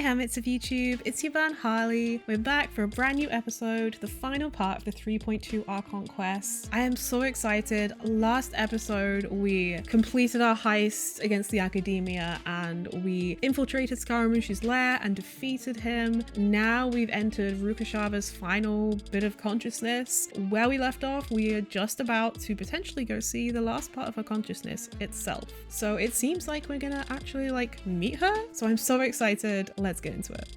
Hermits of YouTube, it's your Van Harley. We're back for a brand new episode, the final part of the 3.2 Archon quest. I am so excited. Last episode, we completed our heist against the Academia and we infiltrated Scaramouche's lair and defeated him. Now we've entered Rukashava's final bit of consciousness. Where we left off, we are just about to potentially go see the last part of her consciousness itself. So it seems like we're gonna actually meet her. So I'm so excited. Let's get into it.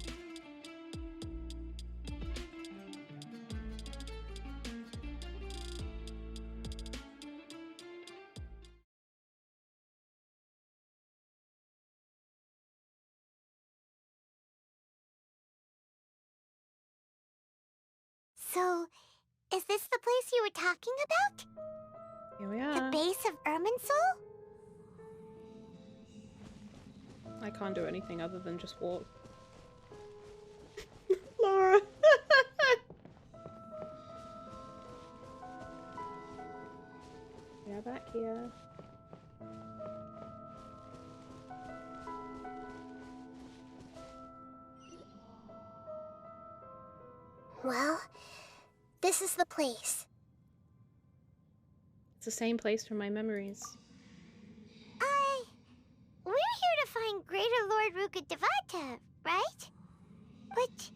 So, is this the place you were talking about? Here we are. The base of Irminsul? I can't do anything other than just walk. Laura! We are back here. Well, this is the place. It's the same place from my memories. We're here to find Greater Lord Rukadevata, right? But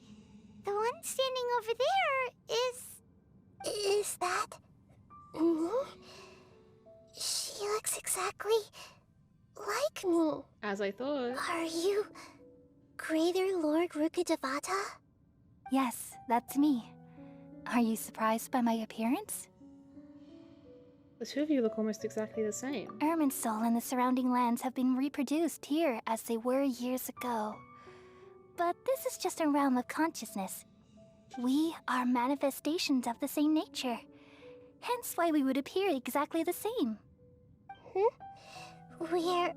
the one standing over there is that me? She looks exactly like me. As I thought. Are you Greater Lord Rukadevata? Yes, that's me. Are you surprised by my appearance? The two of you look almost exactly the same. Irminsul and the surrounding lands have been reproduced here as they were years ago. But this is just a realm of consciousness. We are manifestations of the same nature. Hence why we would appear exactly the same. We're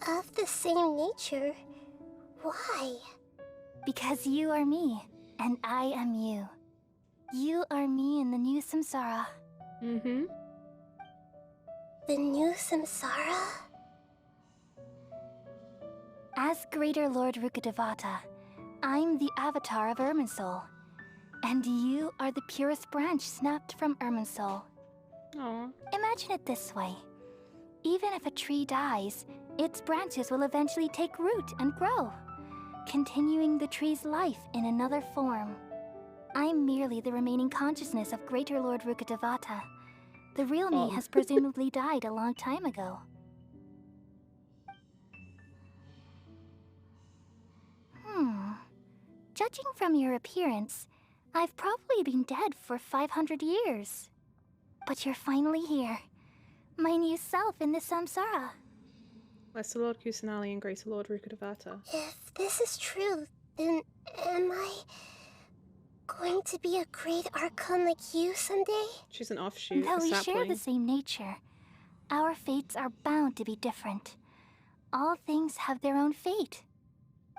of the same nature. Why? Because you are me, and I am you. You are me in the new samsara. Mm-hmm. The new samsara? As Greater Lord Rukadevata, I'm the avatar of Irminsul. And you are the purest branch snapped from Irminsul. Aww. Imagine it this way. Even if a tree dies, its branches will eventually take root and grow, continuing the tree's life in another form. I'm merely the remaining consciousness of Greater Lord Rukadevata. The real me has presumably died a long time ago. Judging from your appearance, I've probably been dead for 500 years. But you're finally here. My new self in the samsara. Lesser Lord Kusanali and Greater Lord Rukadevata. If this is true, then am I going to be a great archon like you someday? She's an offshoot, Though a we sapling. share the same nature, our fates are bound to be different. All things have their own fate.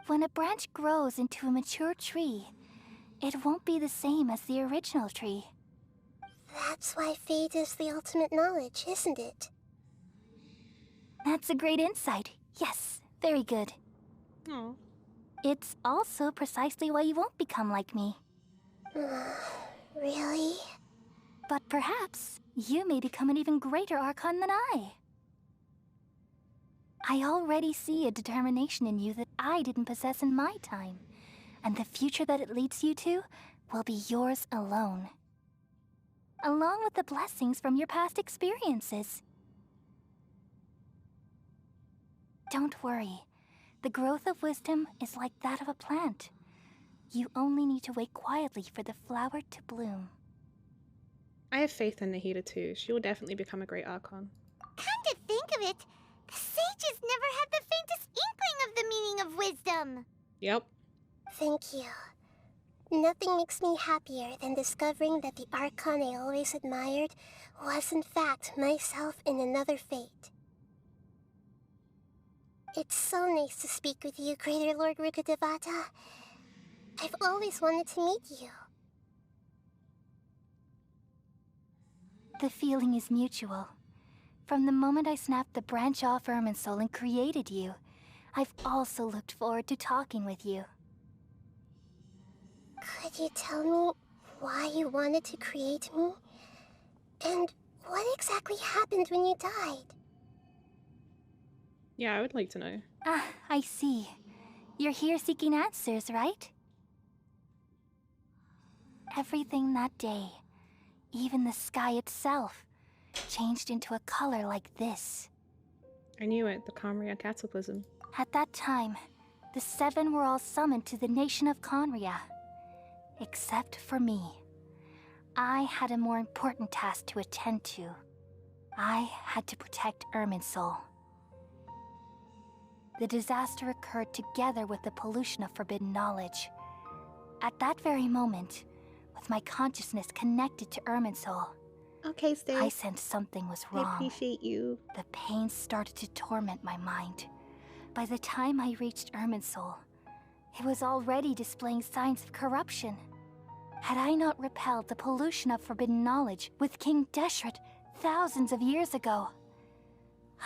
When a branch grows into a mature tree, it won't be the same as the original tree. That's why fate is the ultimate knowledge, isn't it? That's a great insight. Yes, very good. Aw. It's also precisely why you won't become like me. Really? But perhaps you may become an even greater archon than I. I already see a determination in you that I didn't possess in my time, and the future that it leads you to will be yours alone, along with the blessings from your past experiences. Don't worry. The growth of wisdom is like that of a plant. You only need to wait quietly for the flower to bloom. I have faith in Nahida too. She will definitely become a great archon. Come to think of it, the sages never had the faintest inkling of the meaning of wisdom. Yep. Thank you. Nothing makes me happier than discovering that the archon I always admired was in fact myself in another fate. It's so nice to speak with you, Greater Lord Rukadevata. I've always wanted to meet you. The feeling is mutual. From the moment I snapped the branch off Irminsul and created you, I've also looked forward to talking with you. Could you tell me why you wanted to create me? And what exactly happened when you died? Yeah, I would like to know. Ah, I see. You're here seeking answers, right? Everything that day, even the sky itself, changed into a color like this. I knew it, the Khaenri'ah cataclysm. At that time, the 7 were all summoned to the nation of Khaenri'ah. Except for me. I had a more important task to attend to. I had to protect Irminsul. The disaster occurred together with the pollution of forbidden knowledge. At that very moment, with my consciousness connected to Irminsul, Okay, Stay. I sensed something was wrong. I appreciate you. The pain started to torment my mind. By the time I reached Irminsul, it was already displaying signs of corruption. Had I not repelled the pollution of forbidden knowledge with King Deshret thousands of years ago,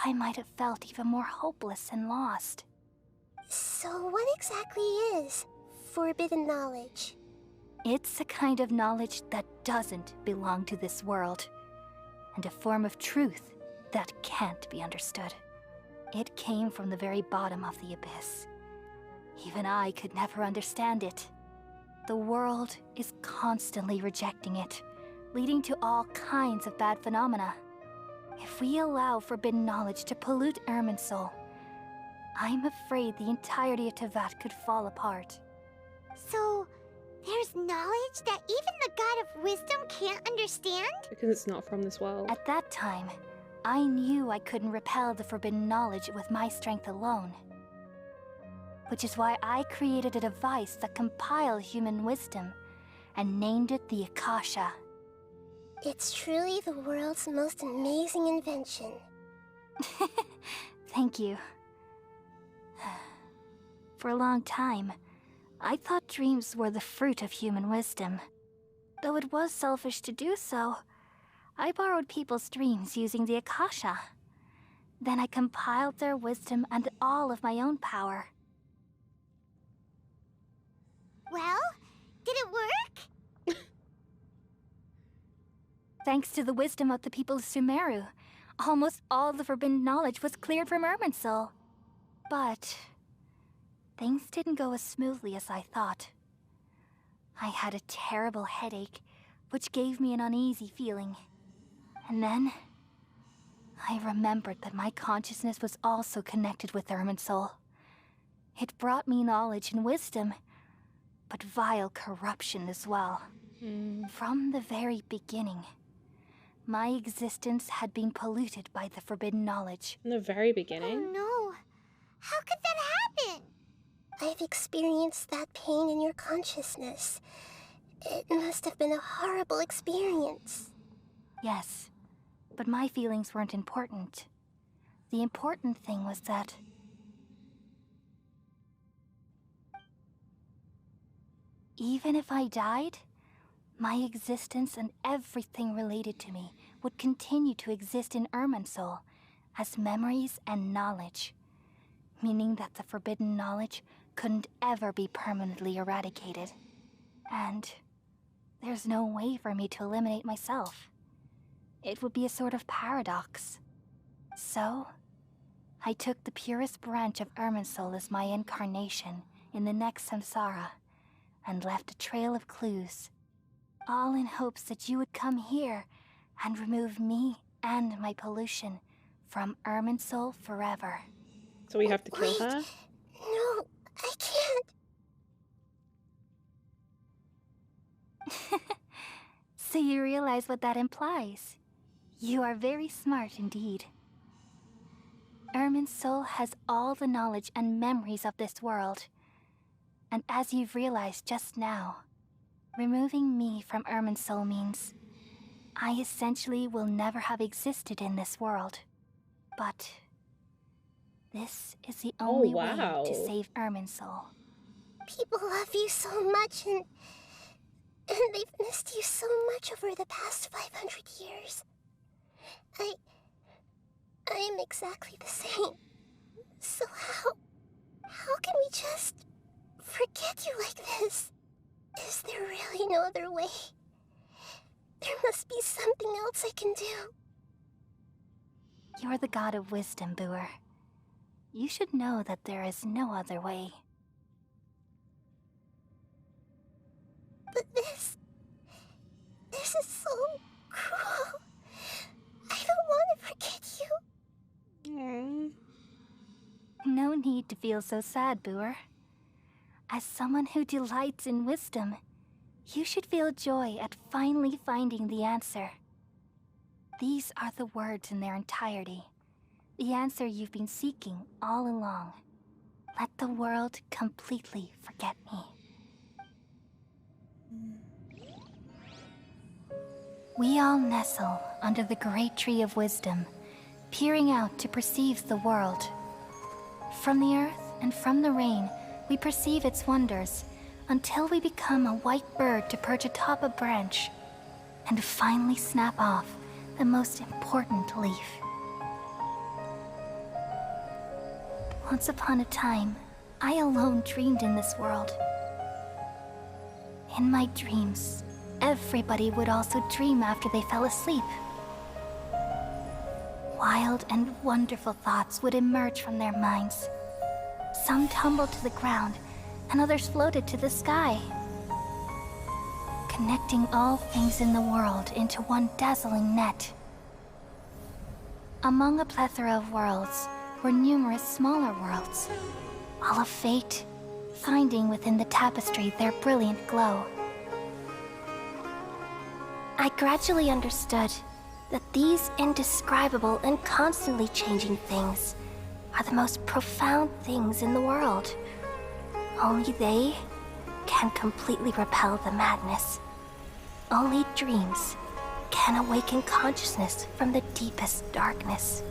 I might have felt even more hopeless and lost. So what exactly is forbidden knowledge? It's a kind of knowledge that doesn't belong to this world, and a form of truth that can't be understood. It came from the very bottom of the abyss. Even I could never understand it. The world is constantly rejecting it, leading to all kinds of bad phenomena. If we allow forbidden knowledge to pollute Irminsul, I'm afraid the entirety of Tevat could fall apart. So, there's knowledge that even the God of Wisdom can't understand? Because it's not from this world. At that time, I knew I couldn't repel the forbidden knowledge with my strength alone. Which is why I created a device that compiled human wisdom and named it the Akasha. It's truly the world's most amazing invention. Thank you. For a long time, I thought dreams were the fruit of human wisdom. Though it was selfish to do so, I borrowed people's dreams using the Akasha. Then I compiled their wisdom and all of my own power. Well, did it work? Thanks to the wisdom of the people of Sumeru, almost all the forbidden knowledge was cleared from Irminsul. But things didn't go as smoothly as I thought. I had a terrible headache, which gave me an uneasy feeling. And then I remembered that my consciousness was also connected with Irminsul. It brought me knowledge and wisdom, but vile corruption as well. From the very beginning, my existence had been polluted by the forbidden knowledge. In the very beginning? Oh no. How could that happen? I've experienced that pain in your consciousness. It must have been a horrible experience. Yes, but my feelings weren't important. The important thing was that even if I died, my existence and everything related to me would continue to exist in Irminsul as memories and knowledge, meaning that the forbidden knowledge couldn't ever be permanently eradicated. And there's no way for me to eliminate myself. It would be a sort of paradox. So, I took the purest branch of Irminsul as my incarnation in the next samsara, and left a trail of clues, all in hopes that you would come here and remove me and my pollution from Irminsul forever. So we have to kill her? No, I can't. So you realize what that implies. You are very smart indeed. Irminsul has all the knowledge and memories of this world. And as you've realized just now, removing me from Irminsul means I essentially will never have existed in this world. But this is the only way to save Irminsul. People love you so much, and they've missed you so much over the past 500 years. I am exactly the same. So how How can we just forget you like this? Is there really no other way? There must be something else I can do. You're the god of wisdom, Booer. You should know that there is no other way. But this is so cruel. I don't want to forget you. Aww. No need to feel so sad, Booer. As someone who delights in wisdom, you should feel joy at finally finding the answer. These are the words in their entirety. The answer you've been seeking all along. Let the world completely forget me. We all nestle under the great tree of wisdom, peering out to perceive the world. From the earth and from the rain, we perceive its wonders, until we become a white bird to perch atop a branch, and finally snap off the most important leaf. Once upon a time, I alone dreamed in this world. In my dreams, everybody would also dream after they fell asleep. Wild and wonderful thoughts would emerge from their minds. Some tumbled to the ground, and others floated to the sky, connecting all things in the world into one dazzling net. Among a plethora of worlds were numerous smaller worlds, all of fate, finding within the tapestry their brilliant glow. I gradually understood that these indescribable and constantly changing things are the most profound things in the world. Only they can completely repel the madness. Only dreams can awaken consciousness from the deepest darkness.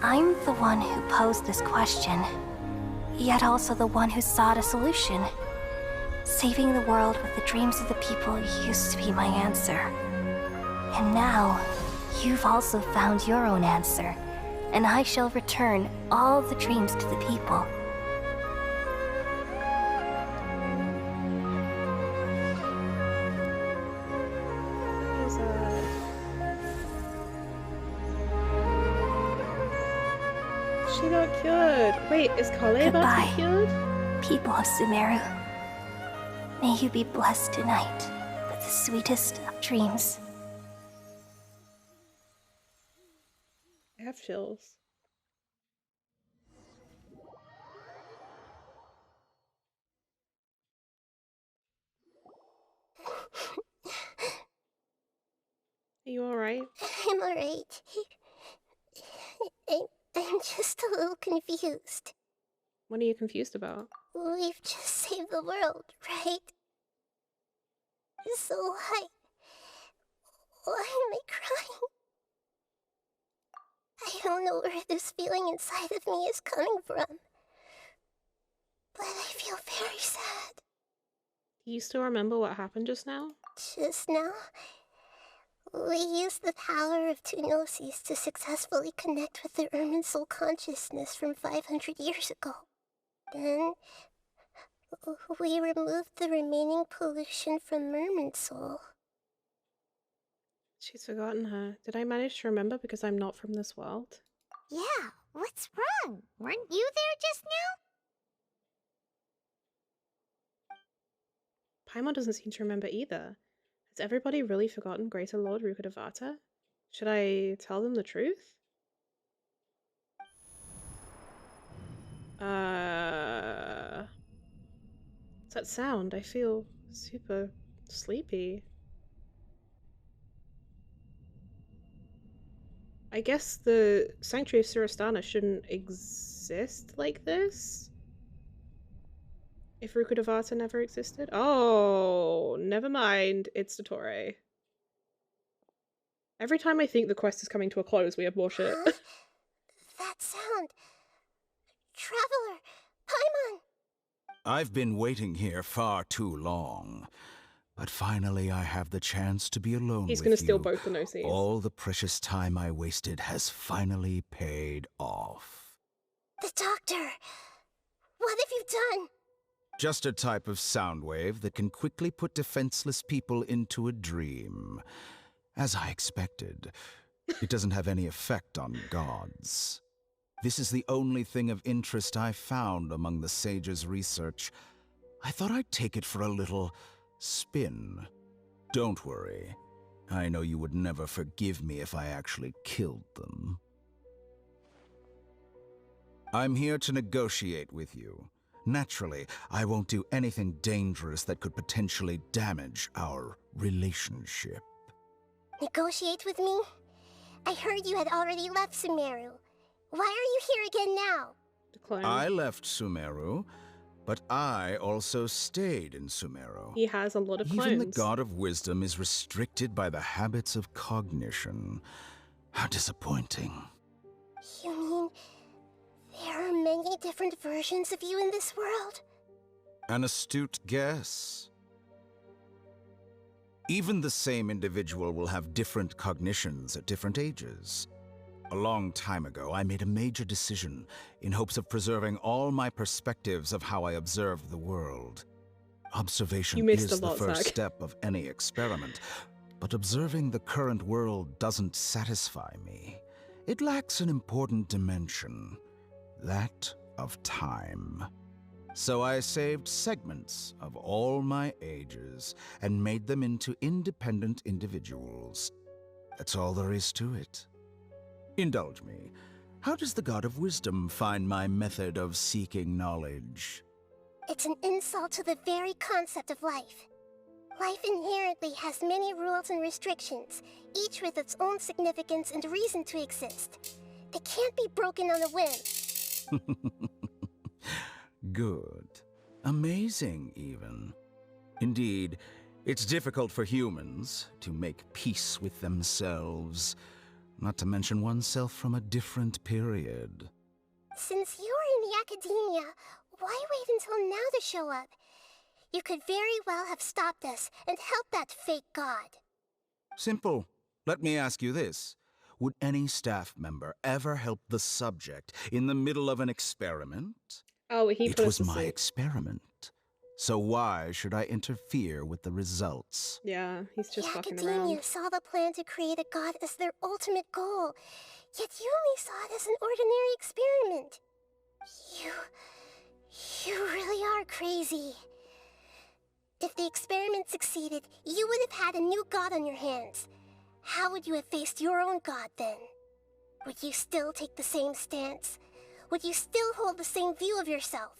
I'm the one who posed this question, yet also the one who sought a solution. Saving the world with the dreams of the people used to be my answer. And now, you've also found your own answer, and I shall return all the dreams to the people. She got cured. Wait, is Kale about to be cured? People of Sumeru. May you be blessed tonight with the sweetest of dreams. I have chills. Are you alright? I'm alright. I'm just a little confused. What are you confused about? We've just saved the world, right? So why am I crying? I don't know where this feeling inside of me is coming from, but I feel very sad. Do you still remember what happened just now? Just now, we used the power of two gnosis to successfully connect with the Ermin soul consciousness from 500 years ago. Then, we removed the remaining pollution from Merman soul. She's forgotten her. Did I manage to remember because I'm not from this world? Yeah, what's wrong? Weren't you there just now? Paimon doesn't seem to remember either. Has everybody really forgotten Greater Lord Rukkhadevata? Should I tell them the truth? What's that sound? I feel super sleepy. I guess the Sanctuary of Surastana shouldn't exist like this? If Rukkhadevata never existed? Oh, never mind. It's Dottore. Every time I think the quest is coming to a close, we have more shit. Huh? That sound. Traveler, Paimon. I've been waiting here far too long. But finally I have the chance to be alone He's with gonna steal you. both the no-sees. All the precious time I wasted has finally paid off. The doctor. What have you done? Just a type of sound wave that can quickly put defenseless people into a dream. As I expected, it doesn't have any effect on gods. This is the only thing of interest I found among the sage's research. I thought I'd take it for a little spin. Don't worry. I know you would never forgive me if I actually killed them. I'm here to negotiate with you. Naturally, I won't do anything dangerous that could potentially damage our relationship. Negotiate with me? I heard you had already left Sumeru. Why are you here again now? Decline. I left Sumeru, but I also stayed in Sumeru. He has a lot of clones. Even the God of Wisdom is restricted by the habits of cognition. How disappointing. You mean there are many different versions of you in this world? An astute guess. Even the same individual will have different cognitions at different ages. A long time ago, I made a major decision in hopes of preserving all my perspectives of how I observed the world. Observation You missed is a the lot, first Zach. step of any experiment, but observing the current world doesn't satisfy me. It lacks an important dimension, that of time. So I saved segments of all my ages and made them into independent individuals. That's all there is to it. Indulge me. How does the God of Wisdom find my method of seeking knowledge? It's an insult to the very concept of life. Life inherently has many rules and restrictions, each with its own significance and reason to exist. They can't be broken on a whim. Good. Amazing, even. Indeed, it's difficult for humans to make peace with themselves, not to mention oneself from a different period. Since you're in the academia, why wait until now to show up? You could very well have stopped us and helped that fake god. Simple. Let me ask you this. Would any staff member ever help the subject in the middle of an experiment? Oh, he It put was us to my sleep. experiment. So why should I interfere with the results? Yeah, he's just the fucking academia around. saw the plan to create a god as their ultimate goal, yet you only saw it as an ordinary experiment. You really are crazy. If the experiment succeeded, you would have had a new god on your hands. How would you have faced your own god then? Would you still take the same stance? Would you still hold the same view of yourself?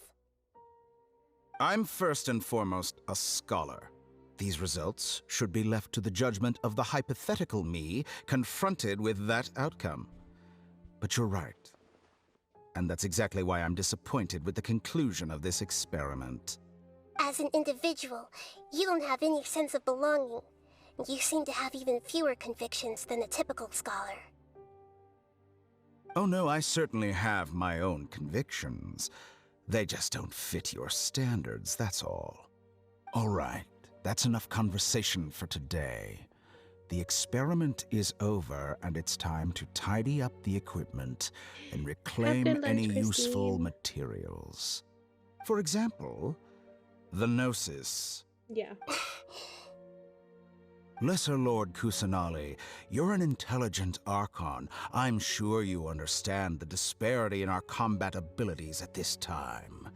I'm first and foremost a scholar. These results should be left to the judgment of the hypothetical me confronted with that outcome. But you're right. And that's exactly why I'm disappointed with the conclusion of this experiment. As an individual, you don't have any sense of belonging. You seem to have even fewer convictions than a typical scholar. Oh no, I certainly have my own convictions. They just don't fit your standards, that's all. All right, that's enough conversation for today. The experiment is over, and it's time to tidy up the equipment and reclaim Happy any lunch, useful Christine. materials. For example, the Gnosis. Yeah. Lesser Lord Kusanali, you're an intelligent archon. I'm sure you understand the disparity in our combat abilities at this time.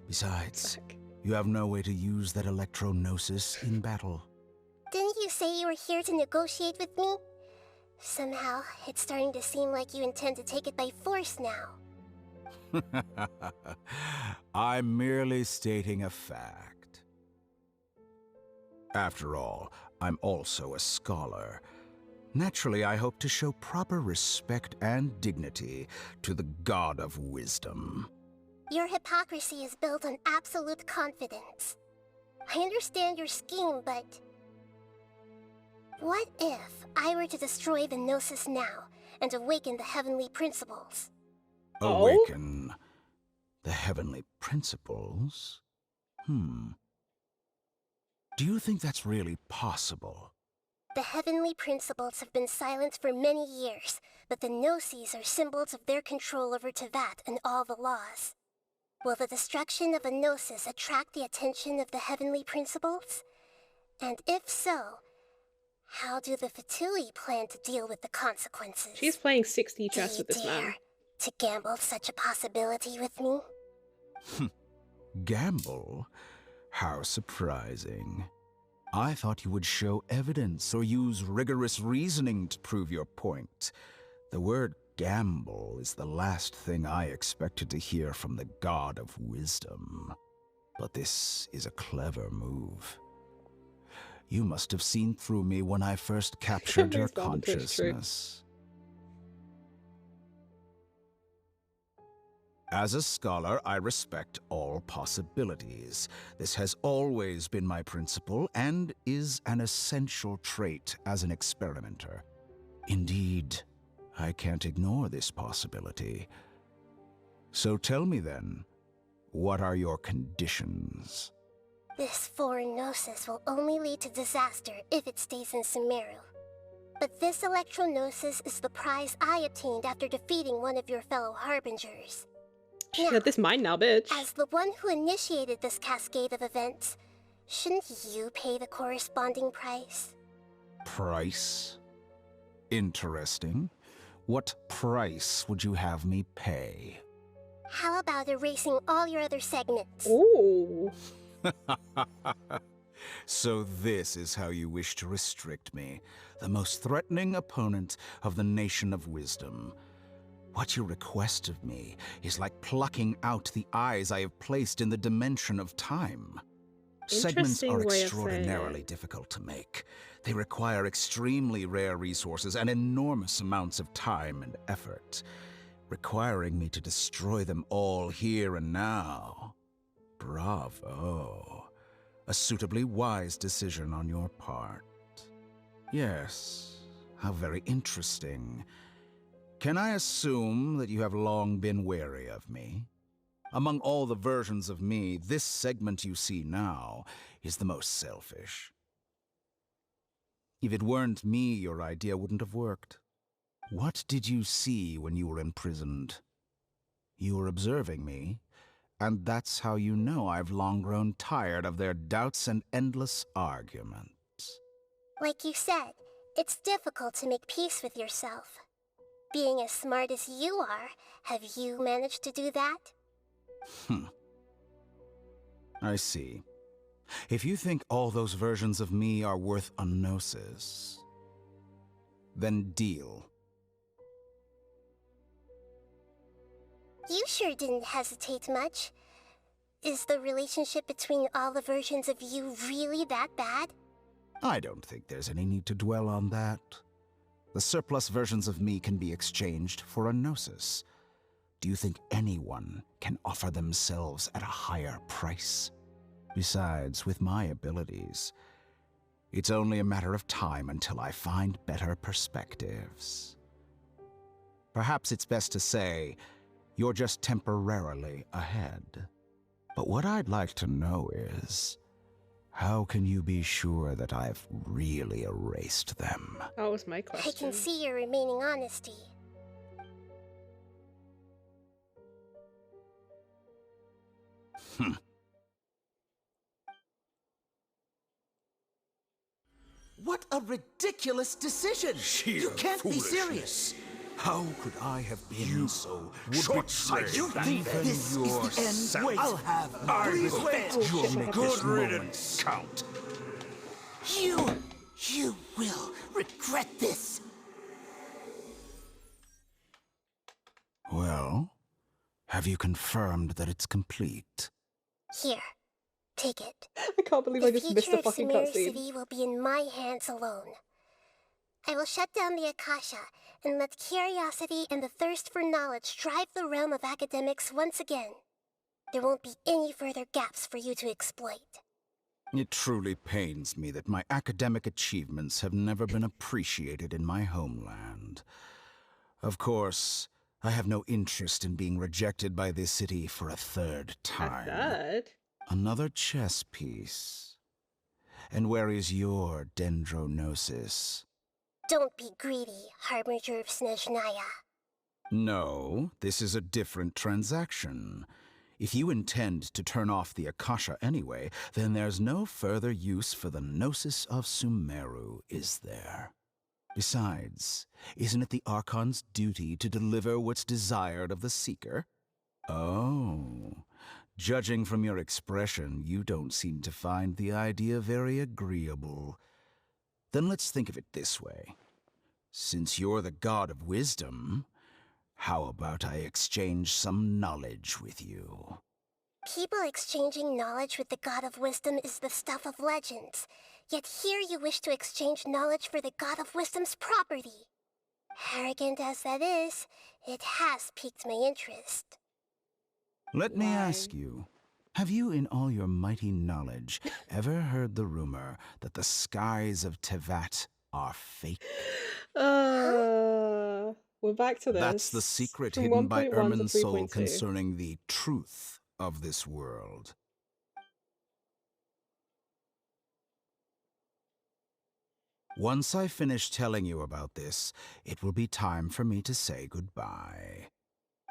Besides, Fuck. you have no way to use that electro-gnosis in battle. Didn't you say you were here to negotiate with me? Somehow, it's starting to seem like you intend to take it by force now. I'm merely stating a fact. After all, I'm also a scholar. Naturally, I hope to show proper respect and dignity to the God of Wisdom. Your hypocrisy is built on absolute confidence. I understand your scheme, but... what if I were to destroy the Gnosis now and awaken the heavenly principles? Awaken the heavenly principles? Do you think that's really possible? The heavenly principles have been silent for many years, but the Gnosis are symbols of their control over Tevat and all the laws. Will the destruction of a Gnosis attract the attention of the heavenly principles? And if so, how do the Fatui plan to deal with the consequences? She's playing 6D Do chess you with this dare man. to gamble such a possibility with me? Gamble? How surprising. I thought you would show evidence or use rigorous reasoning to prove your point. The word gamble is the last thing I expected to hear from the god of wisdom. But this is a clever move. You must have seen through me when I first captured your Based on the twist, true. consciousness. As a scholar, I respect all possibilities. This has always been my principle and is an essential trait as an experimenter. Indeed, I can't ignore this possibility. So tell me then, what are your conditions? This foreign Gnosis will only lead to disaster if it stays in Sumeru. But this Electro-Gnosis is the prize I obtained after defeating one of your fellow Harbingers. She got this mine now, bitch. As the one who initiated this cascade of events, shouldn't you pay the corresponding price? Price? Interesting. What price would you have me pay? How about erasing all your other segments? Ooh. So this is how you wish to restrict me, the most threatening opponent of the Nation of Wisdom. What you request of me is like plucking out the eyes I have placed in the dimension of time. Segments Interesting are way of saying extraordinarily it. difficult to make. They require extremely rare resources and enormous amounts of time and effort, requiring me to destroy them all here and now. Bravo. A suitably wise decision on your part. Yes, how very interesting. Can I assume that you have long been wary of me? Among all the versions of me, this segment you see now is the most selfish. If it weren't me, your idea wouldn't have worked. What did you see when you were imprisoned? You were observing me, and that's how you know I've long grown tired of their doubts and endless arguments. Like you said, it's difficult to make peace with yourself. Being as smart as you are, have you managed to do that? I see. If you think all those versions of me are worth a gnosis, then deal. You sure didn't hesitate much. Is the relationship between all the versions of you really that bad? I don't think there's any need to dwell on that. The surplus versions of me can be exchanged for a gnosis. Do you think anyone can offer themselves at a higher price? Besides, with my abilities, it's only a matter of time until I find better perspectives. Perhaps it's best to say, you're just temporarily ahead. But what I'd like to know is, how can you be sure that I've really erased them? That was my I question. can see your remaining honesty. What a ridiculous decision! You can't be serious! How could I have been so Short-sighted! You think this is the end? Wait, I'll have please revenge! wait. You'll make this riddance, Count. You will regret this! Well, have you confirmed that it's complete? Here, take it. I can't believe I The just missed future the of fucking Sumeru cutscene. City will be in my hands alone. I will shut down the Akasha and let curiosity and the thirst for knowledge drive the realm of academics once again. There won't be any further gaps for you to exploit. It truly pains me that my academic achievements have never been appreciated in my homeland. Of course, I have no interest in being rejected by this city for a third time. Third? Another chess piece. And where is your dendronosis? Don't be greedy, Harbinger of Snezhnaya. No, this is a different transaction. If you intend to turn off the Akasha anyway, then there's no further use for the Gnosis of Sumeru, is there? Besides, isn't it the Archon's duty to deliver what's desired of the Seeker? Oh, judging from your expression, you don't seem to find the idea very agreeable. Then let's think of it this way. Since you're the god of wisdom, how about I exchange some knowledge with you? People exchanging knowledge with the God of Wisdom is the stuff of legends. Yet here you wish to exchange knowledge for the God of Wisdom's property. Arrogant as that is, it has piqued my interest. Let me ask you, have you in all your mighty knowledge ever heard the rumor that the skies of Tevat are fake? We're back to this. That's the secret From hidden by 1.1 to Ermin's soul 3.2. concerning the truth of this world. Once I finish telling you about this, it will be time for me to say goodbye.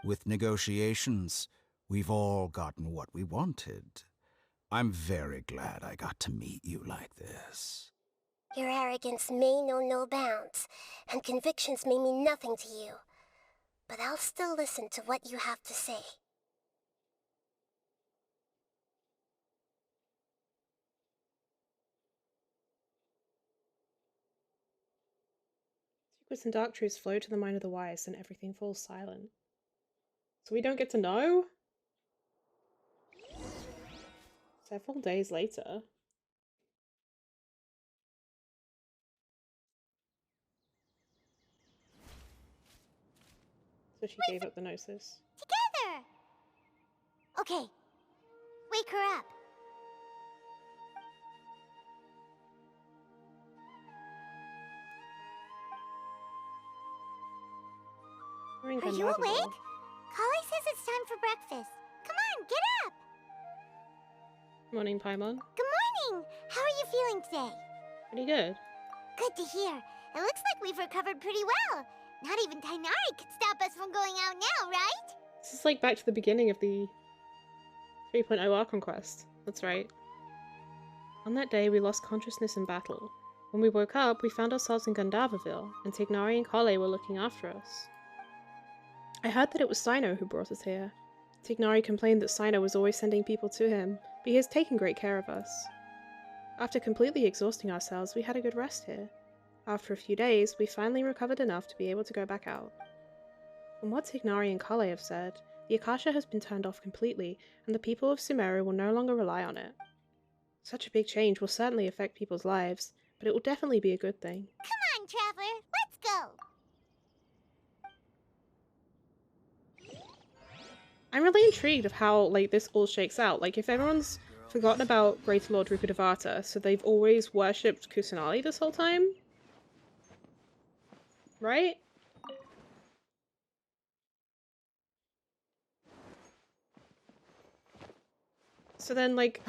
With negotiations, we've all gotten what we wanted. I'm very glad I got to meet you like this. Your arrogance may know no bounds, and convictions may mean nothing to you. But I'll still listen to what you have to say. Secrets and dark truths flow to the mind of the wise, and everything falls silent. So we don't get to know? Several days later. So she gave up the Gnosis. Together! Okay. Wake her up. We're in Are you Gandharva. awake? Kali says it's time for breakfast. Come on, get up! Morning, Paimon. Good morning! How are you feeling today? Pretty good. Good to hear. It looks like we've recovered pretty well. Not even Tainari could stop us from going out now, right? This is like back to the beginning of the 3.0 Archon quest. That's right. On that day, we lost consciousness in battle. When we woke up, we found ourselves in Gandharvaville, and Tignari and Kale were looking after us. I heard that it was Sino who brought us here. Tignari complained that Sino was always sending people to him, but he has taken great care of us. After completely exhausting ourselves, we had a good rest here. After a few days, we finally recovered enough to be able to go back out. From what Tignari and Kale have said, the Akasha has been turned off completely, and the people of Sumeru will no longer rely on it. Such a big change will certainly affect people's lives, but it will definitely be a good thing. Come on, Traveler, let's go! I'm really intrigued of how, like, this all shakes out. Like, if everyone's forgotten about Greater Lord Rukkhadevata, so they've always worshipped Kusanali this whole time? Right? So then, like,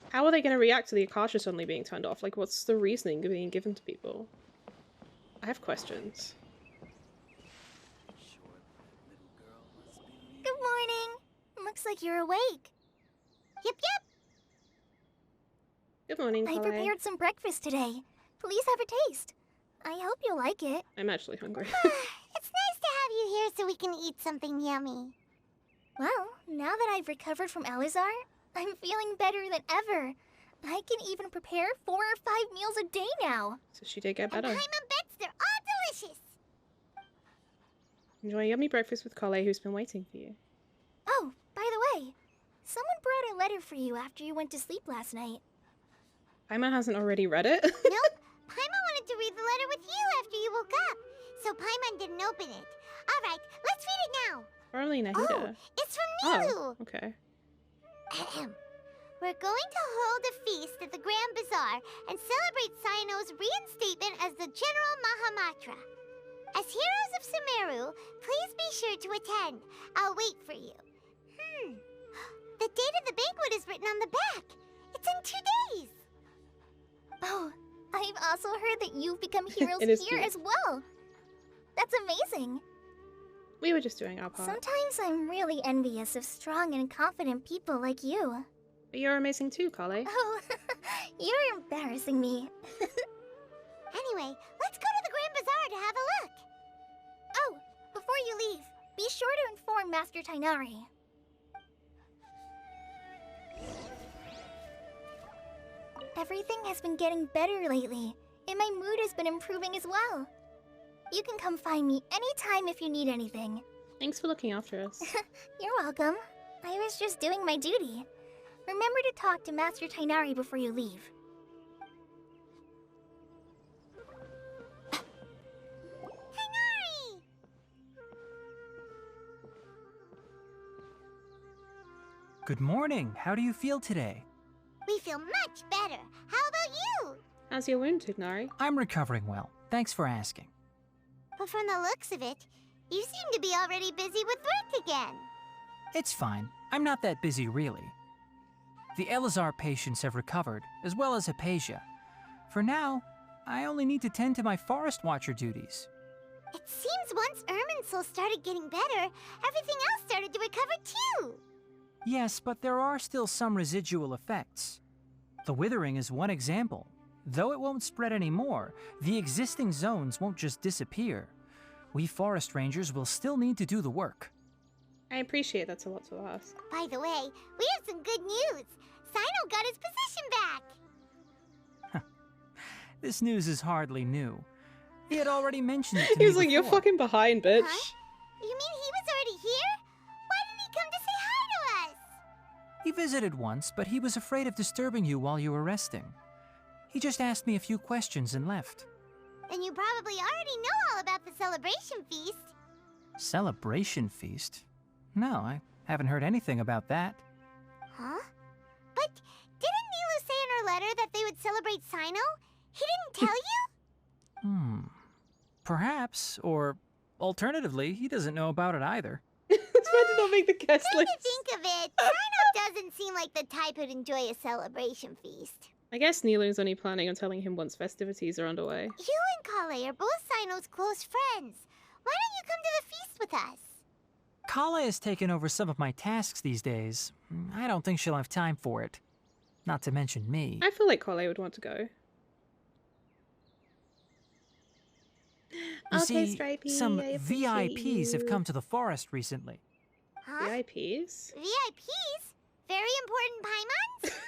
how are they going to react to the Akasha suddenly being turned off? Like, what's the reasoning being given to people? I have questions. Good morning. Looks like you're awake. Yep. Good morning, I Kale. prepared some breakfast today. Please have a taste. I hope you'll like it. I'm actually hungry. It's nice to have you here so we can eat something yummy. Well, now that I've recovered from Alizar, I'm feeling better than ever. I can even prepare 4 or 5 meals a day now. So she did get And better. Paimon bets they're all delicious. Enjoy a yummy breakfast with Kale, who's been waiting for you. Oh, by the way, someone brought a letter for you after you went to sleep last night. Paimon hasn't already read it. Nope. Paimon wanted to read the letter with you after you woke up, so Paimon didn't open it. All right, let's read it now. Probably Nahida. Oh, it's from Nilu. Oh, okay. Ahem. We're going to hold a feast at the Grand Bazaar and celebrate Sino's reinstatement as the General Mahamatra. As heroes of Sumeru, please be sure to attend. I'll wait for you. The date of the banquet is written on the back. It's in 2 days. Oh, I've also heard that you've become heroes It is here cute. as well. That's amazing. We were just doing our part. Sometimes I'm really envious of strong and confident people like you. But you're amazing too, Carly. Oh, you're embarrassing me. Anyway, let's go to the Grand Bazaar to have a look. Oh, before you leave, be sure to inform Master Tainari. Everything has been getting better lately, and my mood has been improving as well. You can come find me anytime if you need anything. Thanks for looking after us. You're welcome. I was just doing my duty. Remember to talk to Master Tainari before you leave. Tainari! Good morning. How do you feel today? We feel much better. How about you? How's your wound, Tignari? I'm recovering well. Thanks for asking. But from the looks of it, you seem to be already busy with work again. It's fine. I'm not that busy, really. The Elazar patients have recovered, as well as Hypatia. For now, I only need to tend to my Forest Watcher duties. It seems once Irminsul started getting better, everything else started to recover too. Yes, but there are still some residual effects. The withering is one example. Though it won't spread anymore, the existing zones won't just disappear. We forest rangers will still need to do the work. I appreciate that's a lot to ask. By the way, we have some good news. Sino got his position back. This news is hardly new. He had already mentioned it to me He was like, you're before. fucking behind, bitch. Huh? You mean he was already here? Why didn't he come to say hi to us? He visited once, but he was afraid of disturbing you while you were resting. He just asked me a few questions and left. Then you probably already know all about the celebration feast. Celebration feast? No, I haven't heard anything about that. Huh? But didn't Nilu say in her letter that they would celebrate Sino? He didn't tell you? Perhaps, or alternatively, he doesn't know about it either. That's why I did not make the guest Come to list. think of it, Sino doesn't seem like the type who'd enjoy a celebration feast. I guess Nilu's only planning on telling him once festivities are underway. You and Kale are both Sino's close friends. Why don't you come to the feast with us? Kala has taken over some of my tasks these days. I don't think she'll have time for it. Not to mention me. I feel like Carly would want to go. You Okay, see, Stripey, some I appreciate VIPs have you. come to the forest recently. Huh? VIPs? VIPs? Very important Paimons?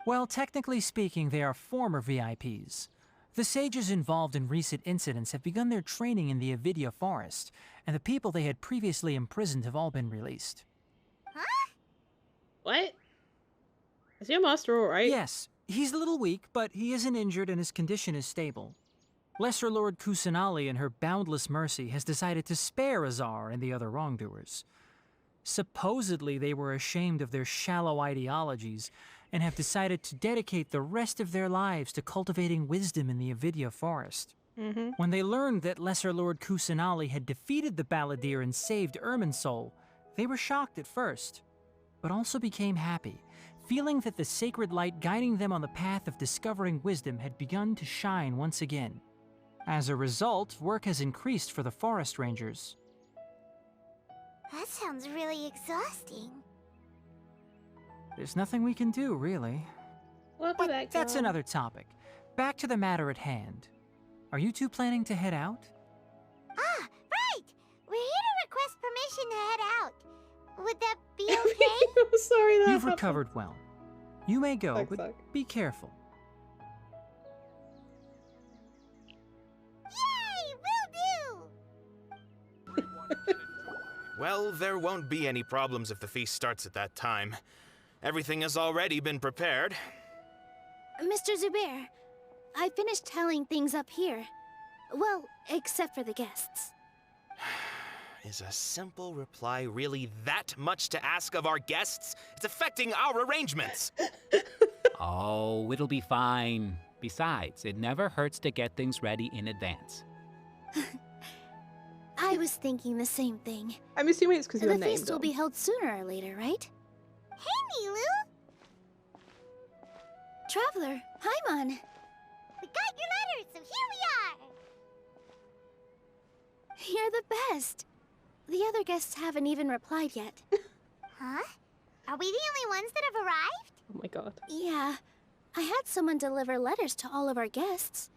Well, technically speaking, they are former VIPs. The sages involved in recent incidents have begun their training in the Avidya forest, and the people they had previously imprisoned have all been released. Huh? What? Is your master alright? Yes, he's a little weak, but he isn't injured and his condition is stable. Lesser Lord Kusanali, in her boundless mercy, has decided to spare Azar and the other wrongdoers. Supposedly, they were ashamed of their shallow ideologies and have decided to dedicate the rest of their lives to cultivating wisdom in the Avidya forest. When they learned that Lesser Lord Kusanali had defeated the Balladeer and saved Irminsul, they were shocked at first, but also became happy, feeling that the sacred light guiding them on the path of discovering wisdom had begun to shine once again. As a result, work has increased for the forest rangers. That sounds really exhausting. There's nothing we can do, really. Welcome But back, that's girl. another topic. Back to the matter at hand. Are you two planning to head out? Ah, right! We're here to request permission to head out. Would that be okay? I'm sorry that You've happened. recovered well. You may go, Fuck, but fuck. be careful. Yay! Will do! Well, there won't be any problems if the feast starts at that time. Everything has already been prepared. Mr. Zubair, I finished tallying things up here. Well, except for the guests. Is a simple reply really that much to ask of our guests? It's affecting our arrangements. Oh, it'll be fine. Besides, it never hurts to get things ready in advance. I was thinking the same thing. I'm assuming it's because you're The named feast will be held sooner or later, right? Hey, Nilu! Traveler, Paimon. We got your letter, so here we are! You're the best. The other guests haven't even replied yet. Huh? Are we the only ones that have arrived? Oh my god. Yeah, I had someone deliver letters to all of our guests.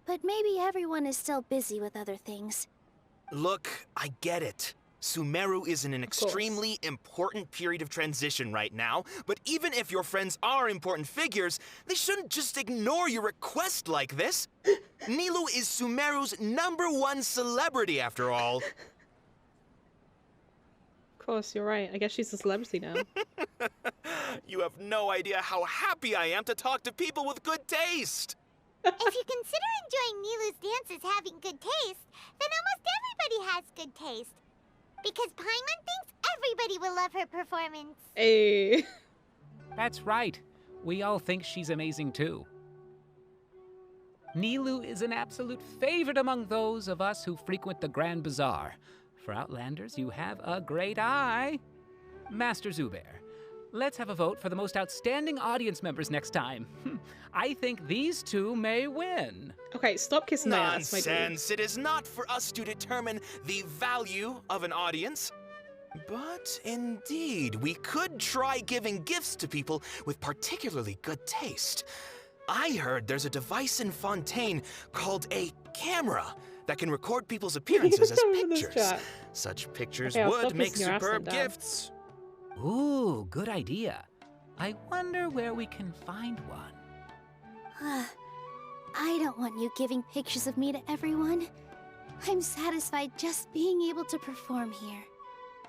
But maybe everyone is still busy with other things. Look, I get it. Sumeru is in an course. extremely important period of transition right now, but even if your friends are important figures, they shouldn't just ignore your request like this. Nilu is Sumeru's #1 celebrity, after all. Of course, you're right. I guess she's a celebrity now. You have no idea how happy I am to talk to people with good taste. If you consider enjoying Nilu's dances having good taste, then almost everybody has good taste. Because Paimon thinks everybody will love her performance. Hey. That's right. We all think she's amazing too. Nilu is an absolute favorite among those of us who frequent the Grand Bazaar. For Outlanders, you have a great eye. Master Zubair, let's have a vote for the most outstanding audience members next time. I think these two may win. Okay, stop kissing my ass, my dude. Nonsense. It is not for us to determine the value of an audience. But indeed, we could try giving gifts to people with particularly good taste. I heard there's a device in Fontaine called a camera that can record people's appearances as Remember this pictures. chat. Such pictures Okay, I'll would stop make kissing your ass then, superb Dad. gifts. Ooh, good idea. I wonder where we can find one. I don't want you giving pictures of me to everyone. I'm satisfied just being able to perform here.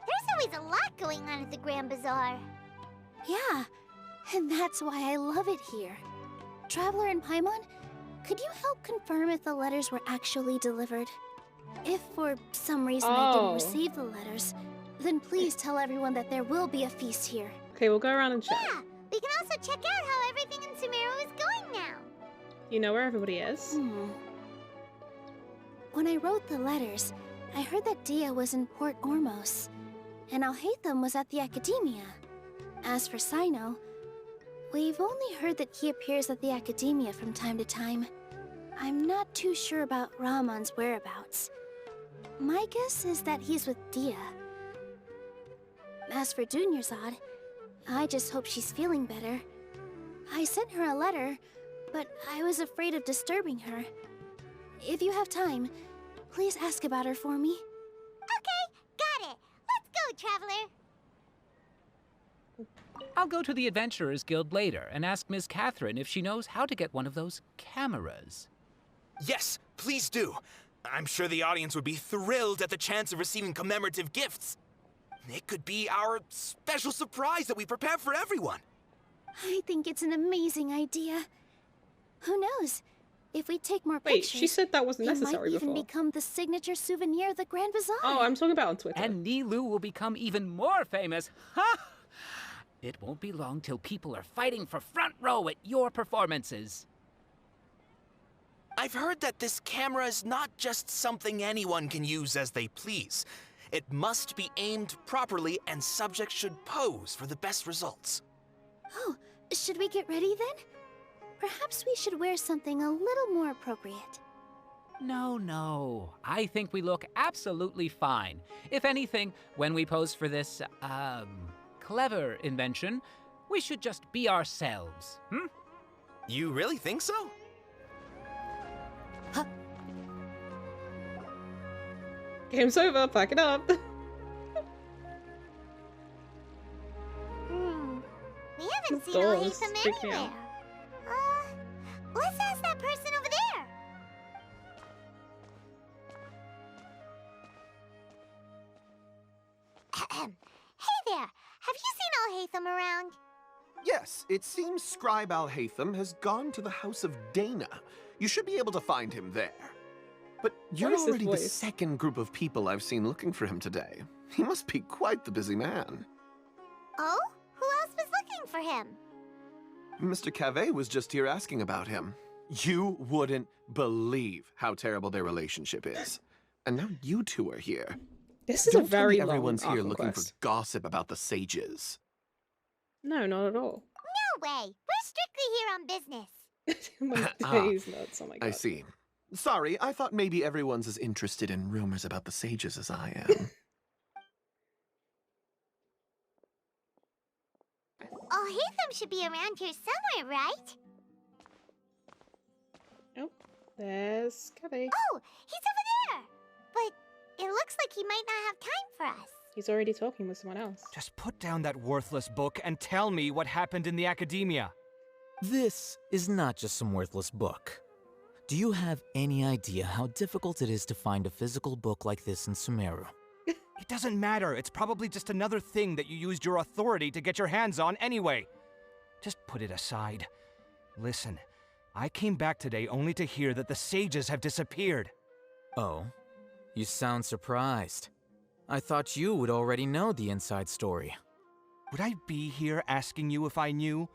There's always a lot going on at the Grand Bazaar. Yeah, and that's why I love it here. Traveler and Paimon, could you help confirm if the letters were actually delivered? If for some reason I didn't receive the letters, then please tell everyone that there will be a feast here. Okay, we'll go around and check. Yeah, we can also check out how everything in Sumeru is going now. You know where everybody is? When I wrote the letters, I heard that Dia was in Port Ormos, and Alhaitham was at the Academia. As for Sino, we've only heard that he appears at the Academia from time to time. I'm not too sure about Rahman's whereabouts. My guess is that he's with Dia. As for Dunyarzad, I just hope she's feeling better. I sent her a letter, but I was afraid of disturbing her. If you have time, please ask about her for me. Okay, got it. Let's go, Traveler. I'll go to the Adventurers Guild later and ask Miss Catherine if she knows how to get one of those cameras. Yes, please do. I'm sure the audience would be thrilled at the chance of receiving commemorative gifts. It could be our special surprise that we prepare for everyone. I think it's an amazing idea. Who knows? If we take more Wait, pictures, she said that wasn't it necessary might even before. become the signature souvenir of the Grand Bazaar. Oh, I'm talking about on Twitter. And Nilu will become even more famous. Ha! It won't be long till people are fighting for front row at your performances. I've heard that this camera is not just something anyone can use as they please. It must be aimed properly, and subjects should pose for the best results. Oh, should we get ready then? Perhaps we should wear something a little more appropriate. No. I think we look absolutely fine. If anything, when we pose for this, clever invention, we should just be ourselves, You really think so? Game's over, pack it up. We haven't seen Doors Alhaitham freak me anywhere. out. Let's ask that person over there. Hey there, have you seen Alhaitham around? Yes, it seems Scribe Alhaitham has gone to the House of Dana. You should be able to find him there. But you're What is this already the voice? second group of people I've seen looking for him today. He must be quite the busy man. Oh? Who else was looking for him? Mr. Cavey was just here asking about him. You wouldn't believe how terrible their relationship is. and now you two are here. This is Don't a very tell me long everyone's here Archon looking quest. for gossip about the sages. No, not at all. No way. We're strictly here on business. My days nuts. Oh my god. I see. Sorry, I thought maybe everyone's as interested in rumors about the sages as I am. Alhaitham should be around here somewhere, right? Oh, there's Cabby. Oh, he's over there! But it looks like he might not have time for us. He's already talking with someone else. Just put down that worthless book and tell me what happened in the academia. This is not just some worthless book. Do you have any idea how difficult it is to find a physical book like this in Sumeru? It doesn't matter. It's probably just another thing that you used your authority to get your hands on anyway. Just put it aside. Listen, I came back today only to hear that the sages have disappeared. Oh, you sound surprised. I thought you would already know the inside story. Would I be here asking you if I knew?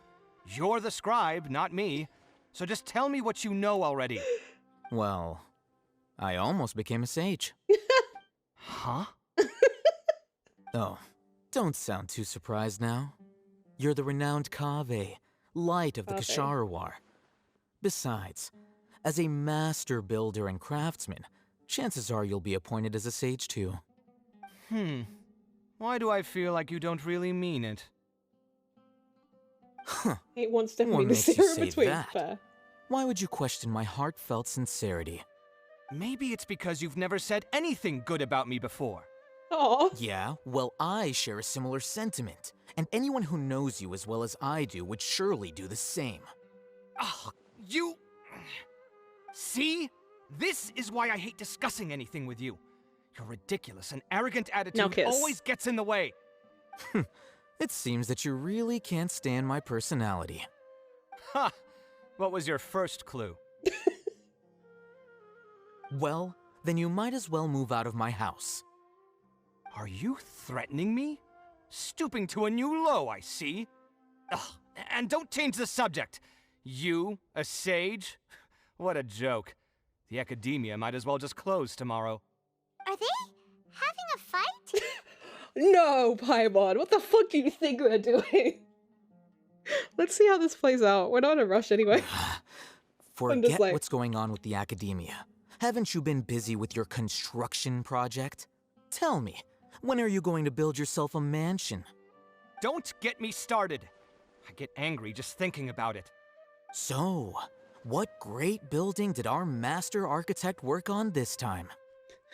You're the scribe, not me. So just tell me what you know already. Well, I almost became a sage. Huh? Oh, don't sound too surprised now. You're the renowned Kaveh, light of the Ksharawar. Besides, as a master builder and craftsman, chances are you'll be appointed as a sage too. Why do I feel like you don't really mean it? Huh. It wants to What be the makes you zero say between. that? Fair. Why would you question my heartfelt sincerity? Maybe it's because you've never said anything good about me before. Oh. Yeah, well, I share a similar sentiment, and anyone who knows you as well as I do would surely do the same. Oh, you... See? This is why I hate discussing anything with you. Your ridiculous and arrogant attitude always gets in the way. It seems that you really can't stand my personality. Ha! What was your first clue? Well, then you might as well move out of my house. Are you threatening me? Stooping to a new low, I see. Ugh, and don't change the subject. You, a sage? What a joke. The academia might as well just close tomorrow. Are they having a fight? No, Paimon. What the fuck do you think we're doing? Let's see how this plays out. We're not in a rush anyway. Forget what's going on with the academia. Haven't you been busy with your construction project? Tell me, when are you going to build yourself a mansion? Don't get me started. I get angry just thinking about it. So, what great building did our master architect work on this time?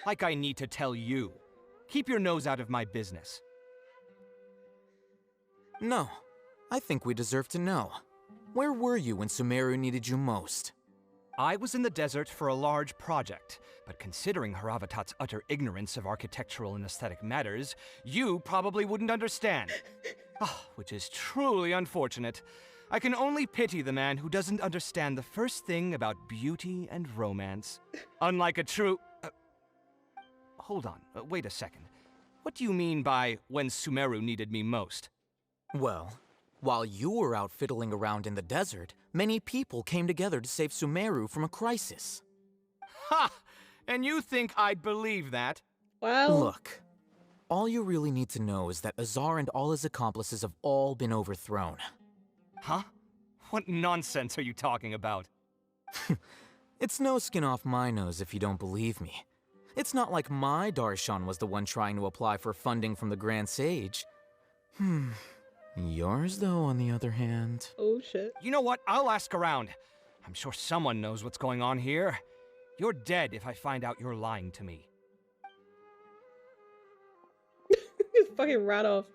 Like I need to tell you. Keep your nose out of my business. No, I think we deserve to know. Where were you when Sumeru needed you most? I was in the desert for a large project, but considering Haravatat's utter ignorance of architectural and aesthetic matters, you probably wouldn't understand. Which is truly unfortunate. I can only pity the man who doesn't understand the first thing about beauty and romance. Unlike a true... hold on, wait a second. What do you mean by when Sumeru needed me most? Well, while you were out fiddling around in the desert, many people came together to save Sumeru from a crisis. Ha! And you think I'd believe that? Well... Look, all you really need to know is that Azar and all his accomplices have all been overthrown. Huh? What nonsense are you talking about? It's no skin off my nose if you don't believe me. It's not like my Darshan was the one trying to apply for funding from the Grand Sage. Yours, though, on the other hand... Oh, shit. You know what? I'll ask around. I'm sure someone knows what's going on here. You're dead if I find out you're lying to me. Just fucking ran off.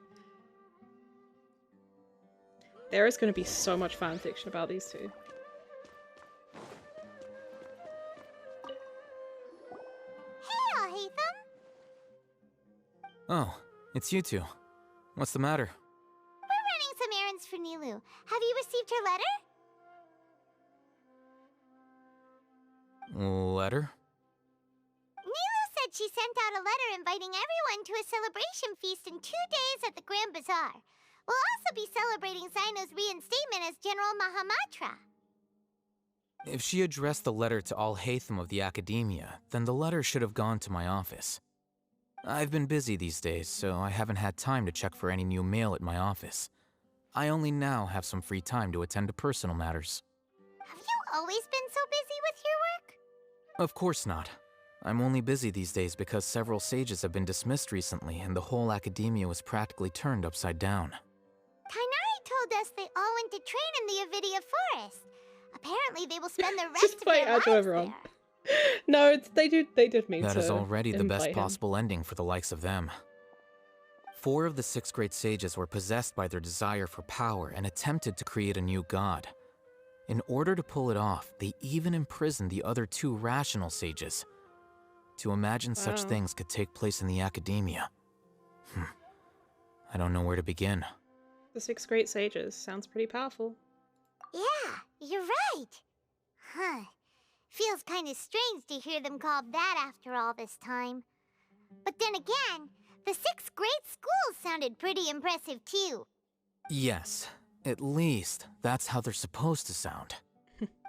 There is going to be so much fanfiction about these two. Hey, Alhaitham! Oh, it's you two. What's the matter? We're running some errands for Nilu. Have you received her letter? Letter? Nilu said she sent out a letter inviting everyone to a celebration feast in 2 days at the Grand Bazaar. We'll also be celebrating Zaino's reinstatement as General Mahamatra. If she addressed the letter to all Hatham of the Academia, then the letter should have gone to my office. I've been busy these days, so I haven't had time to check for any new mail at my office. I only now have some free time to attend to personal matters. Have you always been so busy with your work? Of course not. I'm only busy these days because several sages have been dismissed recently and the whole Academia was practically turned upside down. Tainari told us they all went to train in the Avidia Forest. Apparently they will spend the rest of their lives there. No, they did mean to. That is already the best invite him. possible ending for the likes of them. 4 of the 6th grade sages were possessed by their desire for power and attempted to create a new god. In order to pull it off, they even imprisoned the other 2 rational sages. To imagine such things could take place in the Academia. I don't know where to begin. The 6 great sages sounds pretty powerful. Yeah, you're right. Huh. Feels kind of strange to hear them called that after all this time. But then again, the 6 great schools sounded pretty impressive too. Yes, at least that's how they're supposed to sound.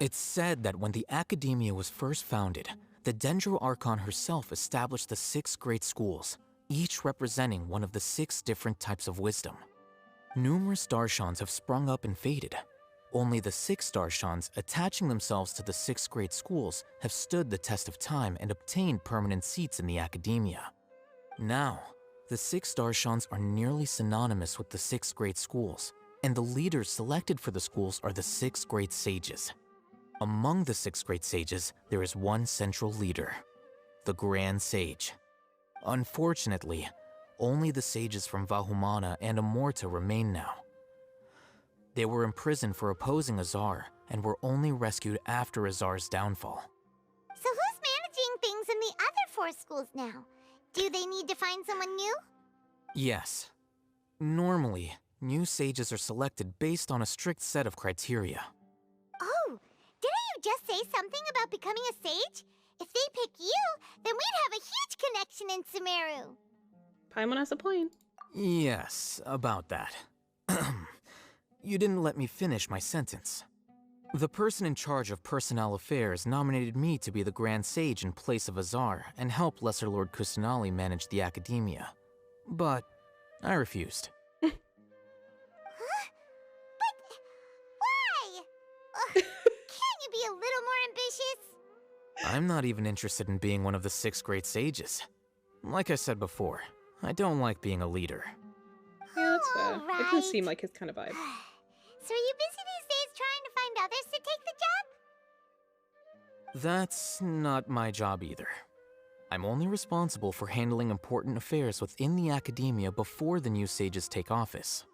It's said that when the Academia was first founded, the Dendro Archon herself established the 6 great schools, each representing one of the 6 different types of wisdom. Numerous Darshans have sprung up and faded. Only the 6 Darshans attaching themselves to the 6 great schools have stood the test of time and obtained permanent seats in the Academia. Now, the 6 Darshans are nearly synonymous with the 6 great schools, and the leaders selected for the schools are the 6 great sages. Among the 6 great sages, there is one central leader, the Grand Sage. Unfortunately, only the sages from Vahumana and Amorta remain now. They were imprisoned for opposing Azar and were only rescued after Azar's downfall. So who's managing things in the other 4 schools now? Do they need to find someone new? Yes. Normally, new sages are selected based on a strict set of criteria. Oh, didn't you just say something about becoming a sage? If they pick you, then we'd have a huge connection in Sumeru. Paimon has a point. Yes, about that. You didn't let me finish my sentence. The person in charge of personnel affairs nominated me to be the Grand Sage in place of Azar and help Lesser Lord Kusanali manage the Academia. But I refused. Huh? But why? Can't you be a little more ambitious? I'm not even interested in being one of the 6 great sages. Like I said before, I don't like being a leader. Yeah, that's fair. Alright. It can seem like his kind of vibe. So are you busy these days trying to find others to take the job? That's not my job either. I'm only responsible for handling important affairs within the Academia before the new sages take office.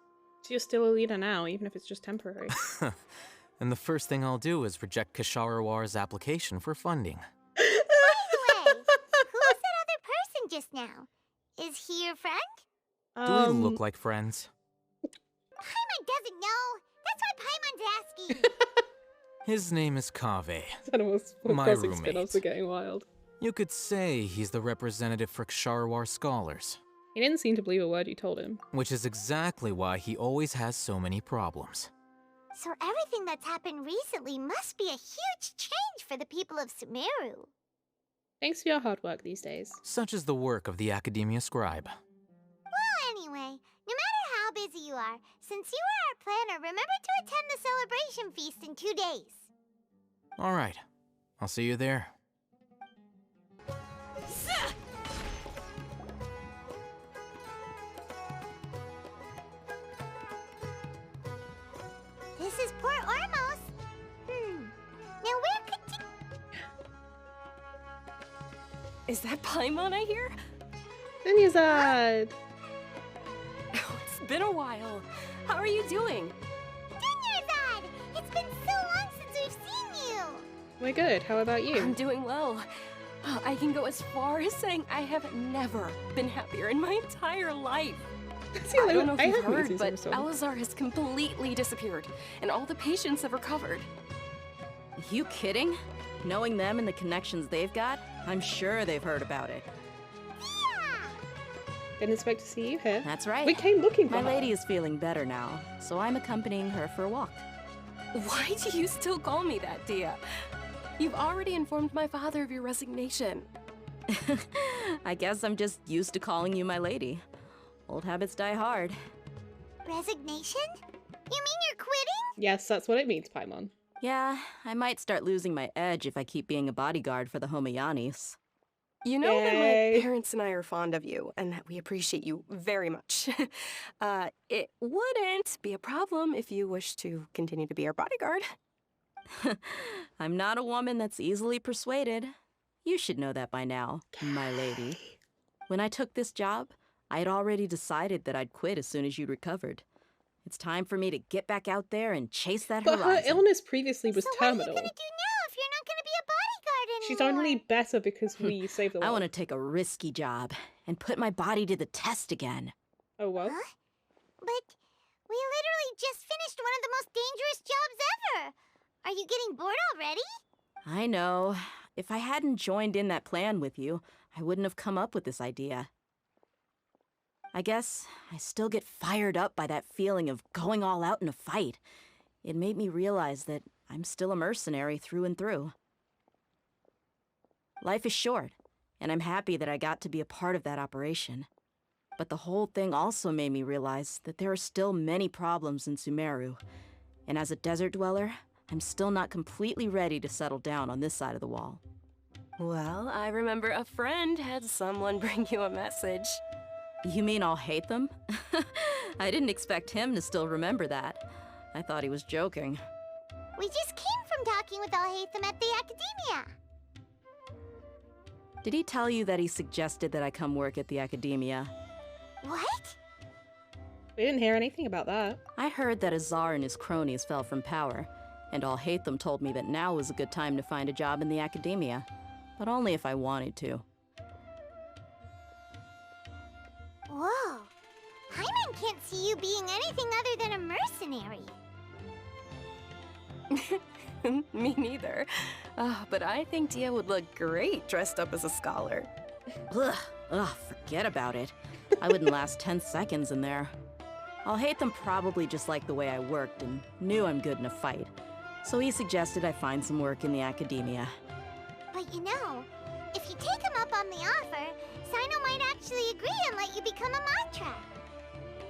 So you're still a leader now, even if it's just temporary. And the first thing I'll do is reject Kasharawar's application for funding. By the way, who was that other person just now? Is he your friend? Do we look like friends? Paimon doesn't know. That's why Paimon's asking. His name is Kaveh, My my spin-offs roommate. are getting wild. You could say he's the representative for Ksharawar scholars. He didn't seem to believe a word you told him. Which is exactly why he always has so many problems. So everything that's happened recently must be a huge change for the people of Sumeru. Thanks for your hard work these days. Such is the work of the Academia Scribe. Well, anyway, no matter how busy you are, since you are our planner, remember to attend the celebration feast in 2 days. Alright, I'll see you there. This is Port Ormos. Now where could you... Is that Paimon I hear? Dunyazad! Oh, it's been a while. How are you doing? Dunyazad! It's been so long since we've seen you! We're good. How about you? I'm doing well. I can go as far as saying I have never been happier in my entire life. I don't know if you've heard, but Alazar has completely disappeared, and all the patients have recovered. You kidding? Knowing them and the connections they've got, I'm sure they've heard about it. Didn't expect to see you here. That's right. We came looking for My her. lady is feeling better now, so I'm accompanying her for a walk. Why do you still call me that, Dia? You've already informed my father of your resignation. I guess I'm just used to calling you my lady. Old habits die hard. Resignation? You mean you're quitting? Yes, that's what it means, Paimon. Yeah, I might start losing my edge if I keep being a bodyguard for the Homayanis. You know that Yay. my parents and I are fond of you, and that we appreciate you very much. It wouldn't be a problem if you wish to continue to be our bodyguard. I'm not a woman that's easily persuaded. You should know that by now, my lady. When I took this job, I had already decided that I'd quit as soon as you'd recovered. It's time for me to get back out there and chase that But horizon. her illness previously was terminal. What are you gonna do now if you're not gonna be a bodyguard anymore? She's only better because we saved the world. I want to take a risky job and put my body to the test again. Oh, well. Huh? But we literally just finished one of the most dangerous jobs ever. Are you getting bored already? I know. If I hadn't joined in that plan with you, I wouldn't have come up with this idea. I guess I still get fired up by that feeling of going all out in a fight. It made me realize that I'm still a mercenary through and through. Life is short, and I'm happy that I got to be a part of that operation. But the whole thing also made me realize that there are still many problems in Sumeru, and as a desert dweller, I'm still not completely ready to settle down on this side of the wall. Well, I remember a friend had someone bring you a message. You mean I'll hate them? I didn't expect him to still remember that. I thought he was joking. We just came from talking with Alhaitham at the Academia. Did he tell you that he suggested that I come work at the Academia? What? We didn't hear anything about that. I heard that Azar and his cronies fell from power, and Alhaitham told me that now was a good time to find a job in the Academia, but only if I wanted to. Whoa. Paimon can't see you being anything other than a mercenary. Me neither. But I think Dia would look great dressed up as a scholar. Ugh, forget about it. I wouldn't last 10 seconds in there. Alhaitham probably just liked the way I worked and knew I'm good in a fight. So he suggested I find some work in the Academia. But you know, if you take him up on the offer, Sino might actually agree and let you become a Matra.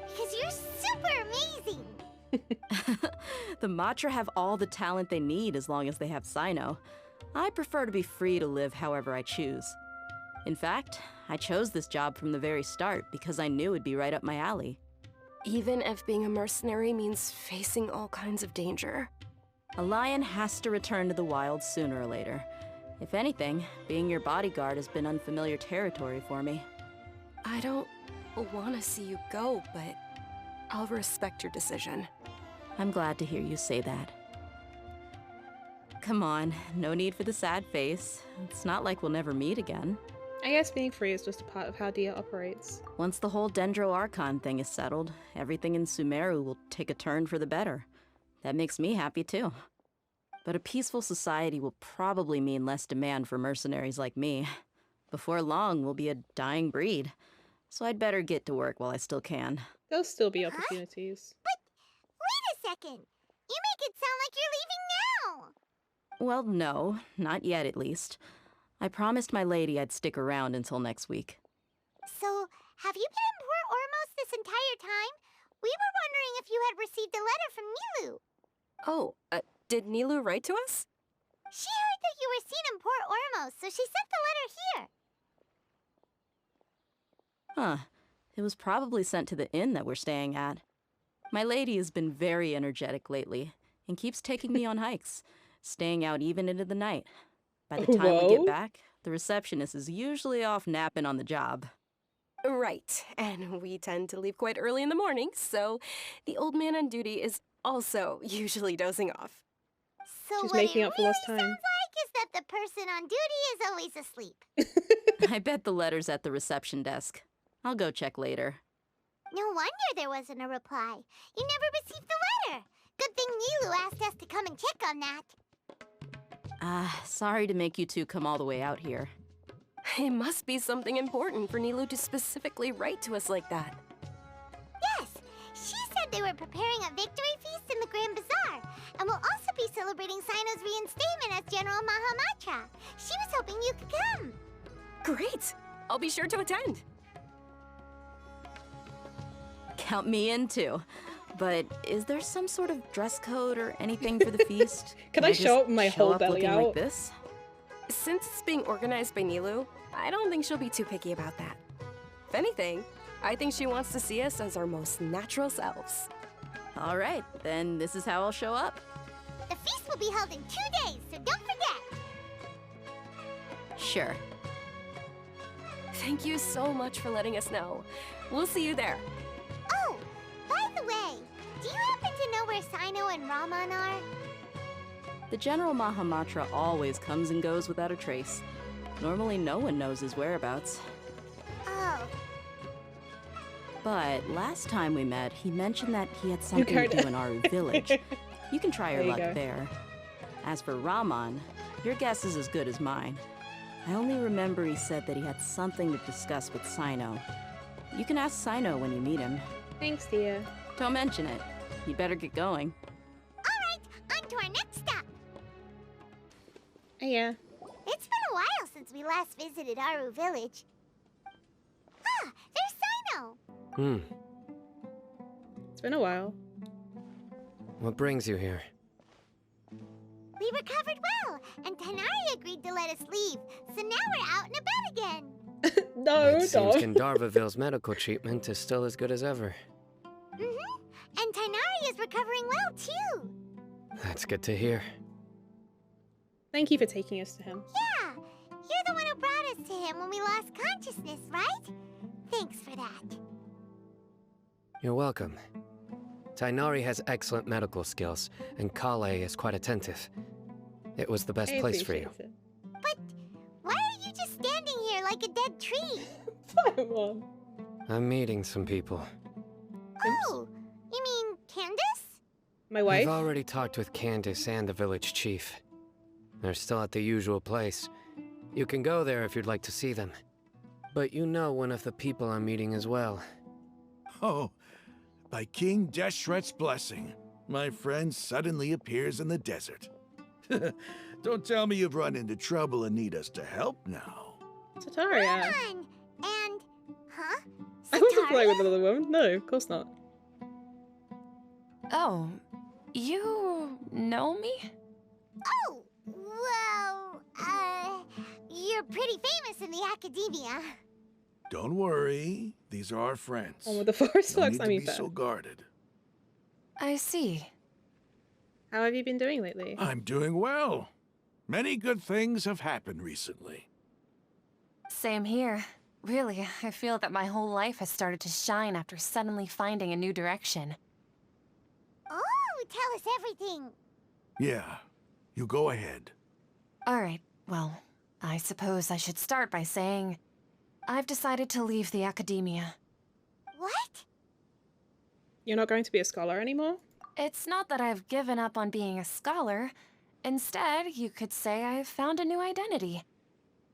Because you're super amazing! The Matra have all the talent they need as long as they have Sino. I prefer to be free to live however I choose. In fact, I chose this job from the very start because I knew it'd be right up my alley. Even if being a mercenary means facing all kinds of danger. A lion has to return to the wild sooner or later. If anything, being your bodyguard has been unfamiliar territory for me. I don't want to see you go, but I'll respect your decision. I'm glad to hear you say that. Come on, no need for the sad face. It's not like we'll never meet again. I guess being free is just a part of how Dia operates. Once the whole dendro archon thing is settled, everything in Sumeru will take a turn for the better. That makes me happy too. But a peaceful society will probably mean less demand for mercenaries like me. Before long, we'll be a dying breed. So I'd better get to work while I still can. There'll still be opportunities. But wait a second! You make it sound like you're leaving now! Well, no, not yet at least. I promised my lady I'd stick around until next week. So, have you been in Port Ormos this entire time? We were wondering if you had received a letter from Nilu. Oh, did Nilu write to us? She heard that you were seen in Port Ormos, so she sent the letter here. Huh. It was probably sent to the inn that we're staying at. My lady has been very energetic lately and keeps taking me on hikes, staying out even into the night. By the time we get back, the receptionist is usually off napping on the job. Right, and we tend to leave quite early in the morning, so the old man on duty is also usually dozing off. So she's what making it up for really lost time. sounds like is that the person on duty is always asleep. I bet the letter's at the reception desk. I'll go check later. No wonder there wasn't a reply. You never received the letter. Good thing Nilu asked us to come and check on that. Sorry to make you two come all the way out here. It must be something important for Nilu to specifically write to us like that. Yes, she said they were preparing a victory feast in the Grand Bazaar, and will also celebrating Sino's reinstatement as General Mahamatra. She was hoping you could come. Great! I'll be sure to attend. Count me in too. But is there some sort of dress code or anything for the feast? Can I show up my whole belly looking out? like this? Since it's being organized by Nilou, I don't think she'll be too picky about that. If anything, I think she wants to see us as our most natural selves. All right, then this is how I'll show up. The feast will be held in 2 days, so don't forget. Sure. Thank you so much for letting us know. We'll see you there. Oh, by the way, do you happen to know where Sino and Raman are? The General Mahamatra always comes and goes without a trace. Normally no one knows his whereabouts. Oh. But last time we met, he mentioned that he had something to do in Aru village. You can try your luck there. As for Raman, your guess is as good as mine. I only remember he said that he had something to discuss with Sino. You can ask Sino when you meet him. Thanks, dear. Don't mention it. You better get going. Alright, on to our next stop. Yeah. It's been a while since we last visited Aru village. Ah, there's Sino! It's been a while. What brings you here? We recovered well, and Tainari agreed to let us leave, so now we're out and about again. No, it seems Gandharvaville's medical treatment is still as good as ever. And Tainari is recovering well, too. That's good to hear. Thank you for taking us to him. Yeah, you're the one who brought us to him when we lost consciousness, right? Thanks for that. You're welcome. Tainari has excellent medical skills, and Kale is quite attentive. It was the best place for you. But why are you just standing here like a dead tree? Paimon. I'm meeting some people. Oh, you mean Candace? My wife? I've already talked with Candace and the village chief. They're still at the usual place. You can go there if you'd like to see them. But you know one of the people I'm meeting as well. Oh, by King Deshret's blessing, my friend suddenly appears in the desert. Don't tell me you've run into trouble and need us to help now. Sataria. And, huh? I wasn't playing with another woman. No, of course not. Oh, you know me? Oh, well, you're pretty famous in the academia. Don't worry, these are our friends. Oh, with the forest no folks, need I mean, to be so guarded. I see. How have you been doing lately? I'm doing well. Many good things have happened recently. Same here. Really, I feel that my whole life has started to shine after suddenly finding a new direction. Oh, tell us everything. Yeah, you go ahead. Alright, well, I suppose I should start by saying I've decided to leave the academia. What? You're not going to be a scholar anymore? It's not that I've given up on being a scholar. Instead, you could say I've found a new identity.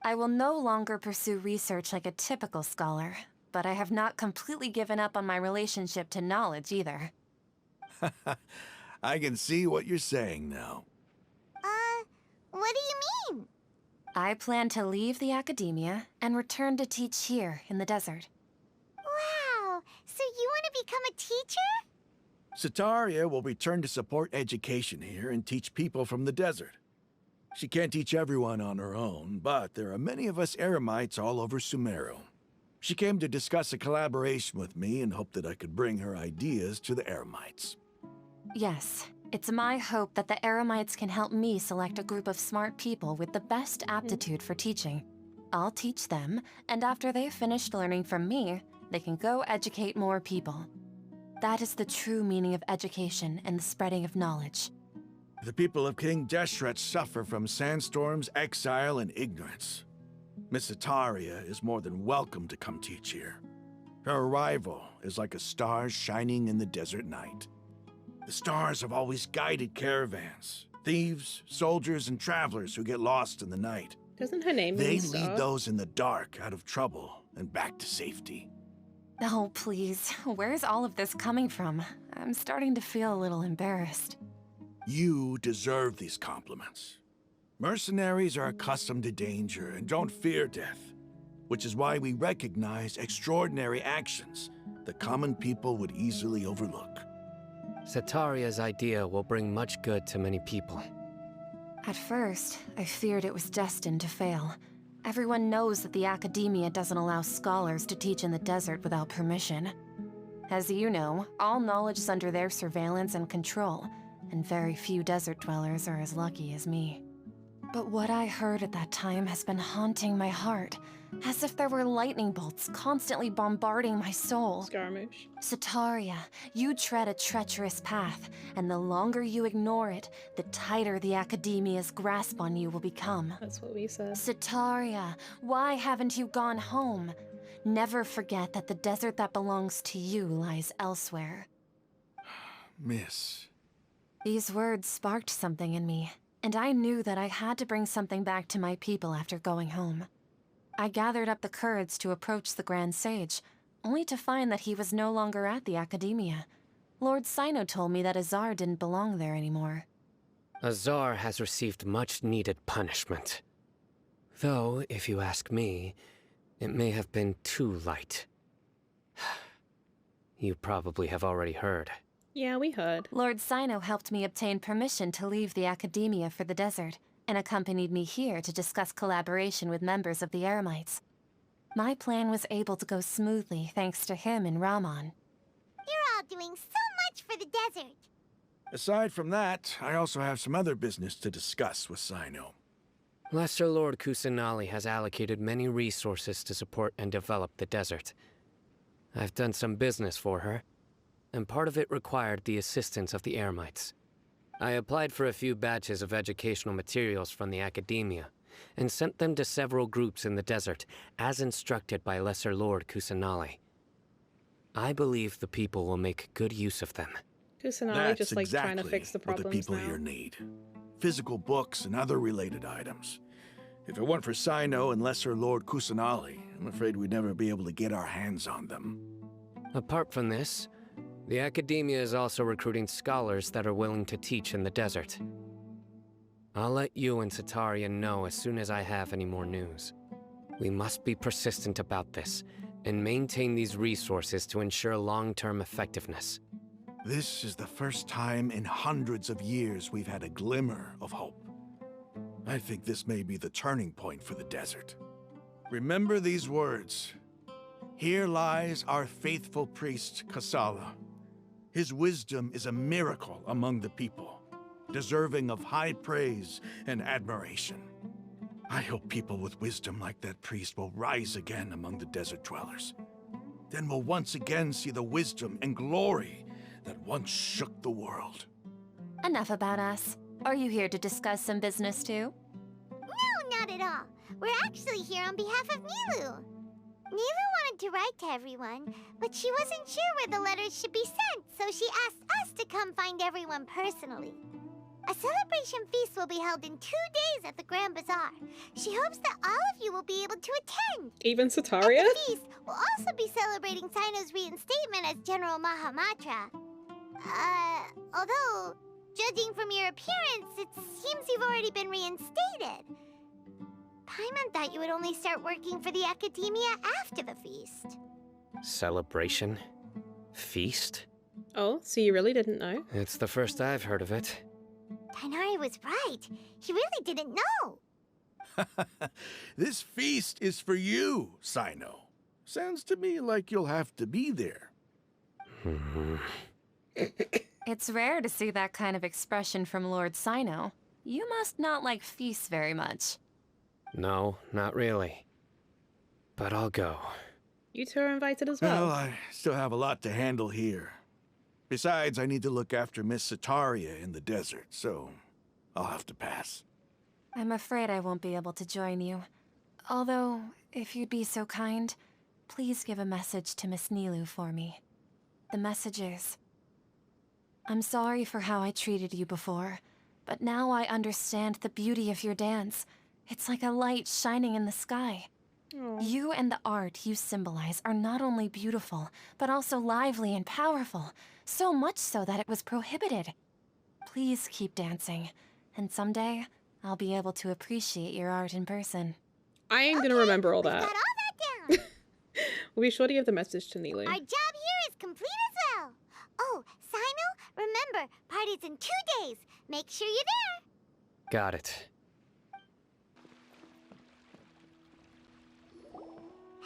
I will no longer pursue research like a typical scholar, but I have not completely given up on my relationship to knowledge either. I can see what you're saying now. What do you mean? I plan to leave the academia and return to teach here in the desert. Wow, so you want to become a teacher? Sataria will return to support education here and teach people from the desert. She can't teach everyone on her own, but there are many of us Eremites all over Sumeru. She came to discuss a collaboration with me and hoped that I could bring her ideas to the Eremites. Yes, it's my hope that the Eremites can help me select a group of smart people with the best aptitude for teaching. I'll teach them, and after they've finished learning from me, they can go educate more people. That is the true meaning of education and the spreading of knowledge. The people of King Deshret suffer from sandstorms, exile, and ignorance. Miss Sataria is more than welcome to come teach here. Her arrival is like a star shining in the desert night. The stars have always guided caravans, thieves, soldiers, and travelers who get lost in the night. Doesn't her name They mean star? lead those in the dark out of trouble and back to safety. Oh, please. Where's all of this coming from? I'm starting to feel a little embarrassed. You deserve these compliments. Mercenaries are accustomed to danger and don't fear death, which is why we recognize extraordinary actions that common people would easily overlook. Setaria's idea will bring much good to many people. At first, I feared it was destined to fail. Everyone knows that the Academia doesn't allow scholars to teach in the desert without permission. As you know, all knowledge is under their surveillance and control, and very few desert dwellers are as lucky as me. But what I heard at that time has been haunting my heart, as if there were lightning bolts constantly bombarding my soul. Scaramouche. Setaria, you tread a treacherous path, and the longer you ignore it, the tighter the Academia's grasp on you will become. That's what we said. Setaria, why haven't you gone home? Never forget that the desert that belongs to you lies elsewhere. Miss. These words sparked something in me, and I knew that I had to bring something back to my people after going home. I gathered up the courage to approach the Grand Sage, only to find that he was no longer at the Academia. Lord Sino told me that Azar didn't belong there anymore. Azar has received much-needed punishment. Though, if you ask me, it may have been too light. You probably have already heard. Yeah, we heard. Lord Sino helped me obtain permission to leave the Academia for the desert, and accompanied me here to discuss collaboration with members of the Eremites. My plan was able to go smoothly thanks to him and Rahman. You're all doing so much for the desert. Aside from that, I also have some other business to discuss with Sino. Lesser Lord Kusanali has allocated many resources to support and develop the desert. I've done some business for her, and part of it required the assistance of the Eremites. I applied for a few batches of educational materials from the Academia, and sent them to several groups in the desert, as instructed by Lesser Lord Kusanali. I believe the people will make good use of them. Kusanali just like exactly trying to fix the problems what the people now. here need. Physical books and other related items. If it weren't for Sino and Lesser Lord Kusanali, I'm afraid we'd never be able to get our hands on them. Apart from this, the Academia is also recruiting scholars that are willing to teach in the desert. I'll let you and Setaria know as soon as I have any more news. We must be persistent about this, and maintain these resources to ensure long-term effectiveness. This is the first time in hundreds of years we've had a glimmer of hope. I think this may be the turning point for the desert. Remember these words. Here lies our faithful priest, Kasala. His wisdom is a miracle among the people, deserving of high praise and admiration. I hope people with wisdom like that priest will rise again among the desert dwellers. Then we'll once again see the wisdom and glory that once shook the world. Enough about us. Are you here to discuss some business too? No, not at all. We're actually here on behalf of Nilu. Nilu wanted to write to everyone, but she wasn't sure where the letters should be sent, so she asked us to come find everyone personally. A celebration feast will be held in 2 days at the Grand Bazaar. She hopes that all of you will be able to attend. Even Setaria? At the feast, we'll also be celebrating Sino's reinstatement as General Mahamatra. Although, judging from your appearance, it seems you've already been reinstated. Paimon thought you would only start working for the Academia after the feast. Celebration? Feast? Oh, so you really didn't know? It's the first I've heard of it. Tainari was right. He really didn't know. This feast is for you, Sino. Sounds to me like you'll have to be there. It's rare to see that kind of expression from Lord Sino. You must not like feasts very much. No, not really. But I'll go. You two are invited as well. Well, I still have a lot to handle here. Besides, I need to look after Miss Setaria in the desert, so I'll have to pass. I'm afraid I won't be able to join you. Although, if you'd be so kind, please give a message to Miss Nilu for me. The message is, I'm sorry for how I treated you before, but now I understand the beauty of your dance. It's like a light shining in the sky. Aww. You and the art you symbolize are not only beautiful, but also lively and powerful, so much so that it was prohibited. Please keep dancing, and someday I'll be able to appreciate your art in person. I ain't gonna remember all that. Got all that down. We'll be sure to give the message to Neely. Our job here is complete as well. Oh, Sino, remember, party's in 2 days. Make sure you're there. Got it.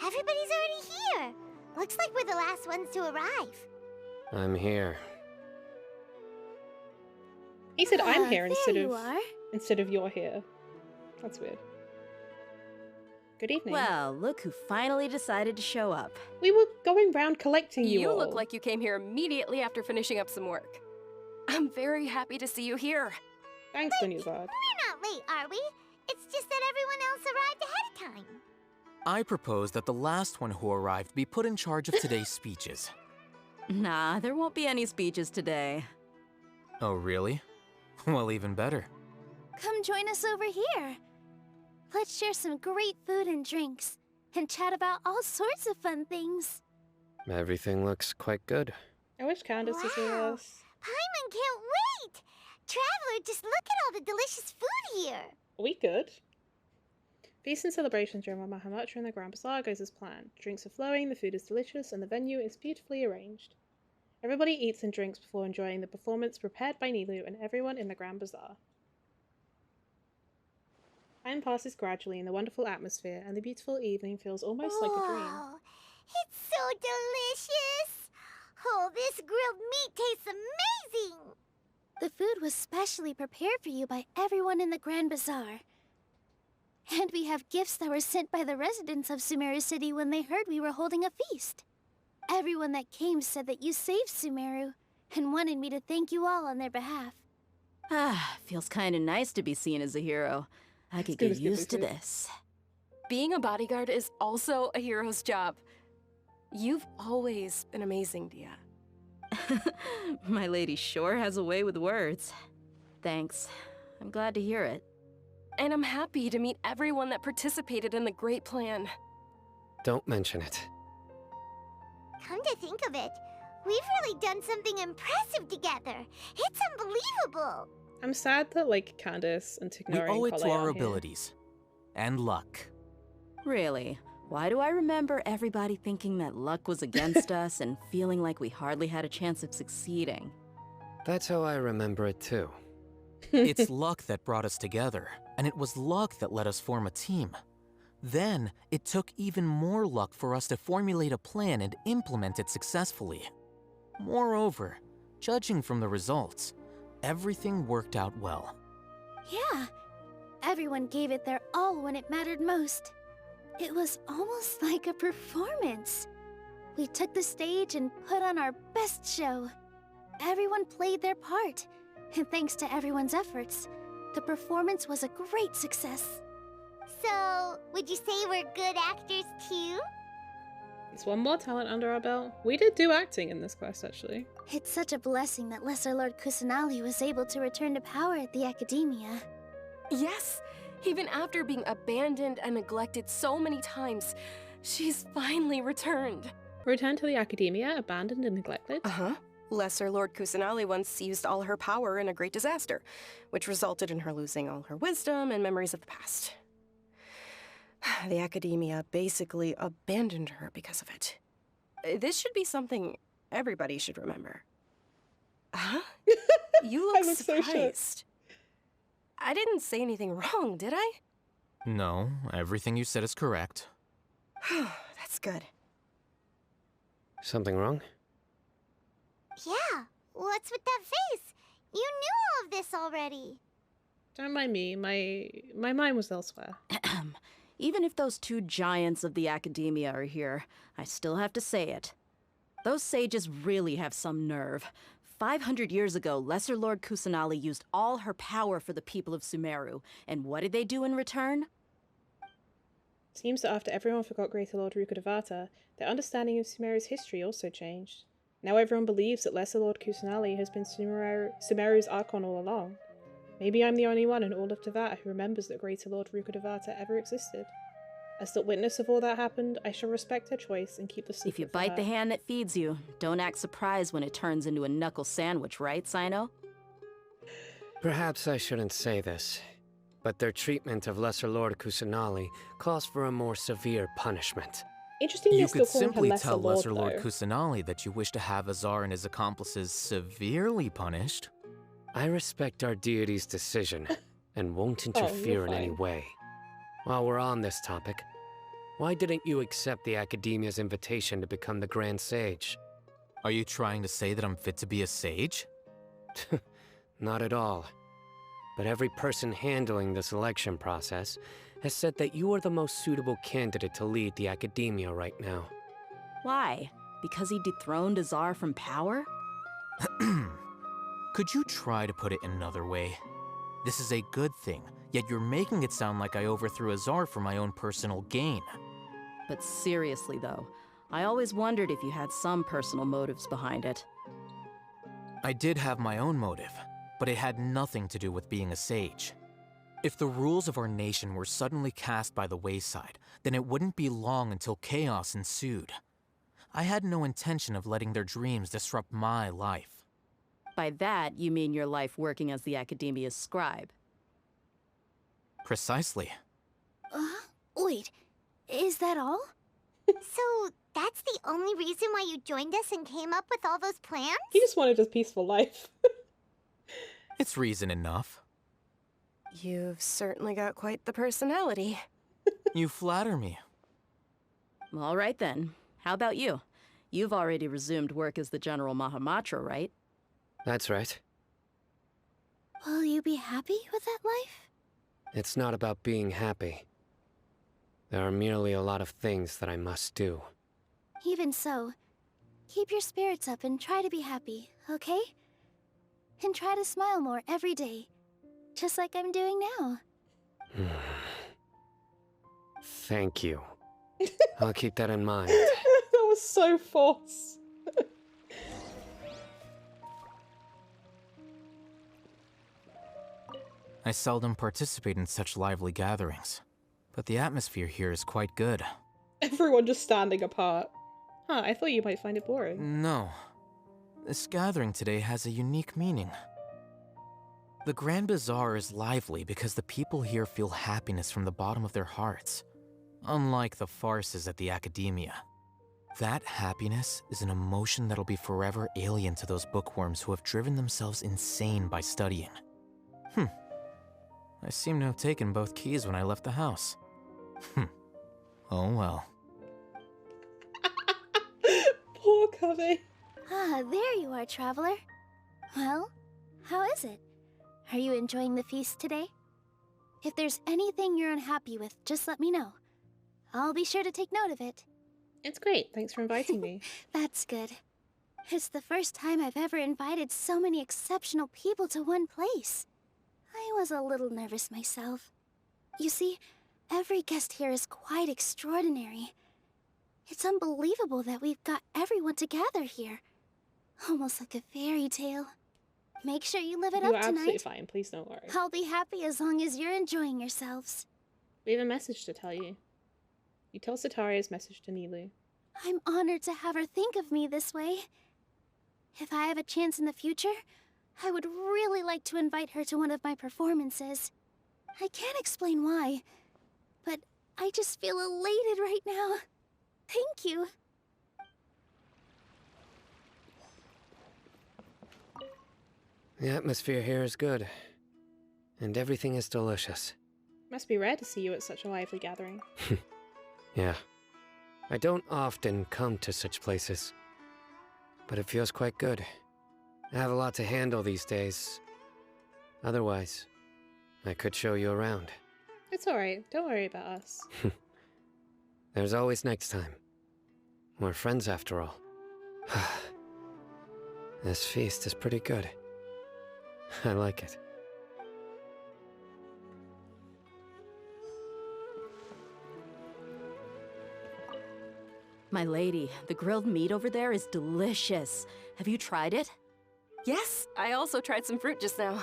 Everybody's already here. Looks like we're the last ones to arrive. I'm here. He said I'm here there instead of you're here. That's weird. Good evening. Well, look who finally decided to show up. We were going round collecting you all. You look like you came here immediately after finishing up some work. I'm very happy to see you here. Thanks, Dunyarzad. We're not late, are we? It's just that everyone else arrived ahead of time. I propose that the last one who arrived be put in charge of today's speeches. Nah, there won't be any speeches today. Oh, really? Well, even better. Come join us over here. Let's share some great food and drinks, and chat about all sorts of fun things. Everything looks quite good. I wish Candace was with us. Paimon can't wait! Traveler, just look at all the delicious food here. We could. Feast and celebrations during Mahamatra and the Grand Bazaar goes as planned. Drinks are flowing, the food is delicious, and the venue is beautifully arranged. Everybody eats and drinks before enjoying the performance prepared by Nilu and everyone in the Grand Bazaar. Time passes gradually in the wonderful atmosphere, and the beautiful evening feels almost like a dream. It's so delicious! Oh, this grilled meat tastes amazing! The food was specially prepared for you by everyone in the Grand Bazaar. And we have gifts that were sent by the residents of Sumeru City when they heard we were holding a feast. Everyone that came said that you saved Sumeru, and wanted me to thank you all on their behalf. Ah, feels kinda nice to be seen as a hero. I could get used to this. Being a bodyguard is also a hero's job. You've always been amazing, Dia. My lady sure has a way with words. Thanks. I'm glad to hear it. And I'm happy to meet everyone that participated in the great plan. Don't mention it. Come to think of it, we've really done something impressive together. It's unbelievable. I'm sad that, like, Candace and We Tignori owe and it to Collei our aren't here. abilities. And luck. Really? Why do I remember everybody thinking that luck was against us and feeling like we hardly had a chance of succeeding? That's how I remember it too. It's luck that brought us together, and it was luck that let us form a team. Then, it took even more luck for us to formulate a plan and implement it successfully. Moreover, judging from the results, everything worked out well. Yeah, everyone gave it their all when it mattered most. It was almost like a performance. We took the stage and put on our best show. Everyone played their part, and thanks to everyone's efforts, the performance was a great success. So, would you say we're good actors too? It's one more talent under our belt. We did do acting in this quest, actually. It's such a blessing that Lesser Lord Kusanali was able to return to power at the Academia. Yes, even after being abandoned and neglected so many times, she's finally returned. Returned to the Academia, abandoned and neglected? Uh-huh. Lesser Lord Kusanali once used all her power in a great disaster, which resulted in her losing all her wisdom and memories of the past. The Academia basically abandoned her because of it. This should be something everybody should remember. Huh? You look surprised. I didn't say anything wrong, did I? No, everything you said is correct. That's good. Something wrong? Yeah, what's with that face? You knew all of this already. Don't mind me, my mind was elsewhere. Even if those two giants of the Academia are here, I still have to say it. Those sages really have some nerve. 500 years ago, Lesser Lord Kusanali used all her power for the people of Sumeru, and what did they do in return? Seems that after everyone forgot Greater Lord Rukkhadevata, their understanding of Sumeru's history also changed. Now everyone believes that Lesser Lord Kusanali has been Sumeru's archon all along. Maybe I'm the only one in all of Tevata who remembers that Greater Lord Rukkhadevata ever existed. As the witness of all that happened, I shall respect her choice and keep the secret. If you bite the hand that feeds you, don't act surprised when it turns into a knuckle sandwich, right, Sino? Perhaps I shouldn't say this, but their treatment of Lesser Lord Kusanali calls for a more severe punishment. Interesting You you're still could calling her simply Lesser tell Lord, Lesser Lord though. Kusanali that you wish to have Azar and his accomplices severely punished. I respect our deity's decision and won't interfere in any way. While we're on this topic, why didn't you accept the Academia's invitation to become the Grand Sage? Are you trying to say that I'm fit to be a sage? Not at all. But every person handling the selection process has said that you are the most suitable candidate to lead the Academia right now. Why? Because he dethroned Azar from power? Could you try to put it another way? This is a good thing, yet you're making it sound like I overthrew Azar for my own personal gain. But seriously though, I always wondered if you had some personal motives behind it. I did have my own motive, but it had nothing to do with being a sage. If the rules of our nation were suddenly cast by the wayside, then it wouldn't be long until chaos ensued. I had no intention of letting their dreams disrupt my life. By that, you mean your life working as the Academia's scribe. Precisely. Wait, is that all? So, that's the only reason why you joined us and came up with all those plans? He just wanted a peaceful life. It's reason enough. You've certainly got quite the personality. You flatter me. All right then. How about you? You've already resumed work as the General Mahamatra, right? That's right. Will you be happy with that life? It's not about being happy. There are merely a lot of things that I must do. Even so, keep your spirits up and try to be happy, okay? And try to smile more every day, just like I'm doing now. Thank you. I'll keep that in mind. That was so false. I seldom participate in such lively gatherings, but the atmosphere here is quite good. Everyone just standing apart. Huh, I thought you might find it boring. No. This gathering today has a unique meaning. The Grand Bazaar is lively because the people here feel happiness from the bottom of their hearts, unlike the farces at the Academia. That happiness is an emotion that'll be forever alien to those bookworms who have driven themselves insane by studying. I seem to have taken both keys when I left the house. Oh well. Poor Covey. Ah, there you are, traveler. Well, how is it? Are you enjoying the feast today? If there's anything you're unhappy with, just let me know. I'll be sure to take note of it. It's great. Thanks for inviting me. That's good. It's the first time I've ever invited so many exceptional people to one place. I was a little nervous myself. You see, every guest here is quite extraordinary. It's unbelievable that we've got everyone together here. Almost like a fairy tale. Make sure you live it up You're tonight. absolutely fine. Please don't worry. I'll be happy as long as you're enjoying yourselves. We have a message to tell you. You tell Sataria's message to Nilu. I'm honored to have her think of me this way. If I have a chance in the future, I would really like to invite her to one of my performances. I can't explain why, but I just feel elated right now. Thank you. The atmosphere here is good, and everything is delicious. Must be rare to see you at such a lively gathering. Yeah. I don't often come to such places, but it feels quite good. I have a lot to handle these days. Otherwise, I could show you around. It's alright. Don't worry about us. There's always next time. We're friends after all. This feast is pretty good. I like it. My lady, the grilled meat over there is delicious. Have you tried it? Yes, I also tried some fruit just now.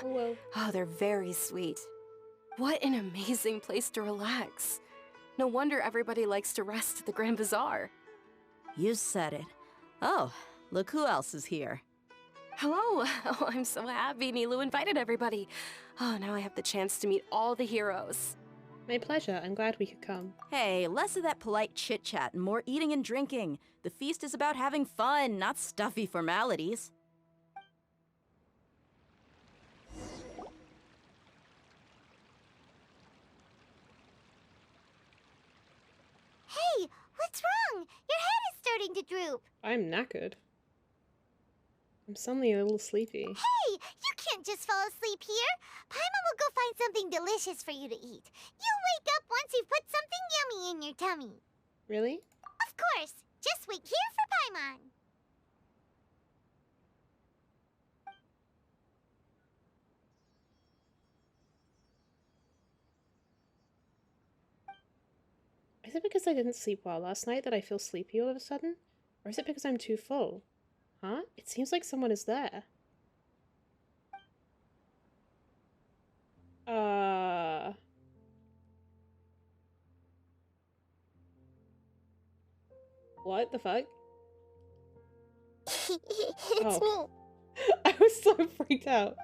Oh, they're very sweet. What an amazing place to relax. No wonder everybody likes to rest at the Grand Bazaar. You said it. Oh, look who else is here. Hello! Oh, I'm so happy Nilu invited everybody. Oh, now I have the chance to meet all the heroes. My pleasure. I'm glad we could come. Hey, less of that polite chit-chat and more eating and drinking. The feast is about having fun, not stuffy formalities. Hey, what's wrong? Your head is starting to droop. I'm knackered. I'm suddenly a little sleepy. Hey, you can't just fall asleep here. Paimon will go find something delicious for you to eat. You'll wake up once you've put something yummy in your tummy. Really? Of course. Just wait here for Paimon. Is it because I didn't sleep well last night that I feel sleepy all of a sudden? Or is it because I'm too full? Huh? It seems like someone is there. What the fuck? It's me. I was so freaked out.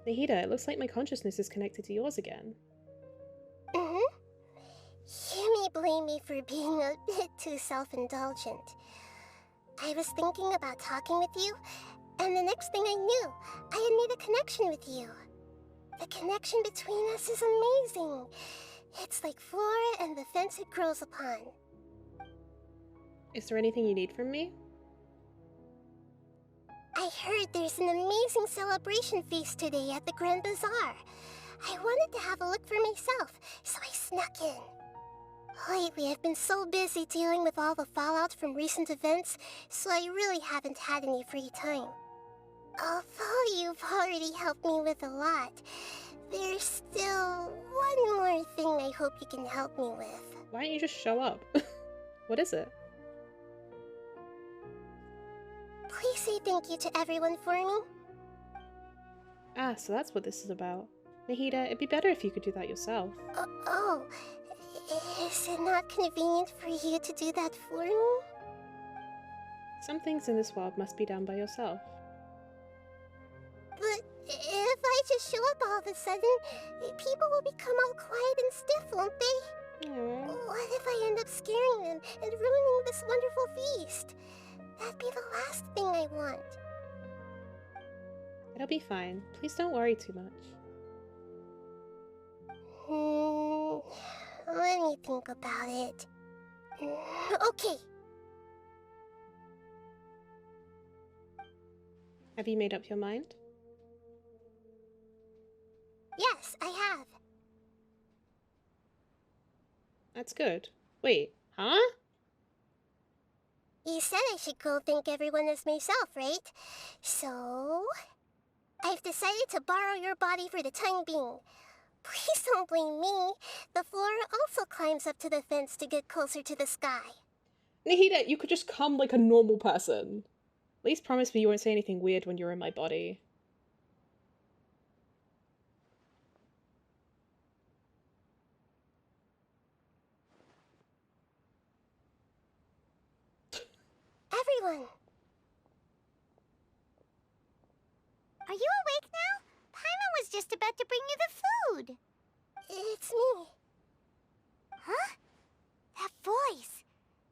Nahida, it looks like my consciousness is connected to yours again. You may blame me for being a bit too self-indulgent. I was thinking about talking with you, and the next thing I knew, I had made a connection with you. The connection between us is amazing. It's like flora and the fence it grows upon. Is there anything you need from me? I heard there's an amazing celebration feast today at the Grand Bazaar. I wanted to have a look for myself, so I snuck in. Lately, I've been so busy dealing with all the fallout from recent events, so I really haven't had any free time. Although you've already helped me with a lot, there's still one more thing I hope you can help me with. Why don't you just show up? What is it? Please say thank you to everyone for me. Ah, so that's what this is about. Nahida, it'd be better if you could do that yourself. Is it not convenient for you to do that for me? Some things in this world must be done by yourself. But if I just show up all of a sudden, people will become all quiet and stiff, won't they? What if I end up scaring them and ruining this wonderful feast? That'd be the last thing I want. It'll be fine. Please don't worry too much. Let me think about it. Okay. Have you made up your mind? Yes, I have. That's good. Wait, huh? You said I should go thank everyone as myself, right? So, I've decided to borrow your body for the time being. Please don't blame me. The flora also climbs up to the fence to get closer to the sky. Nahida, you could just come like a normal person. At least promise me you won't say anything weird when you're in my body. Everyone! Are you awake now? Paimon was just about to bring you the food. It's me. Huh? That voice.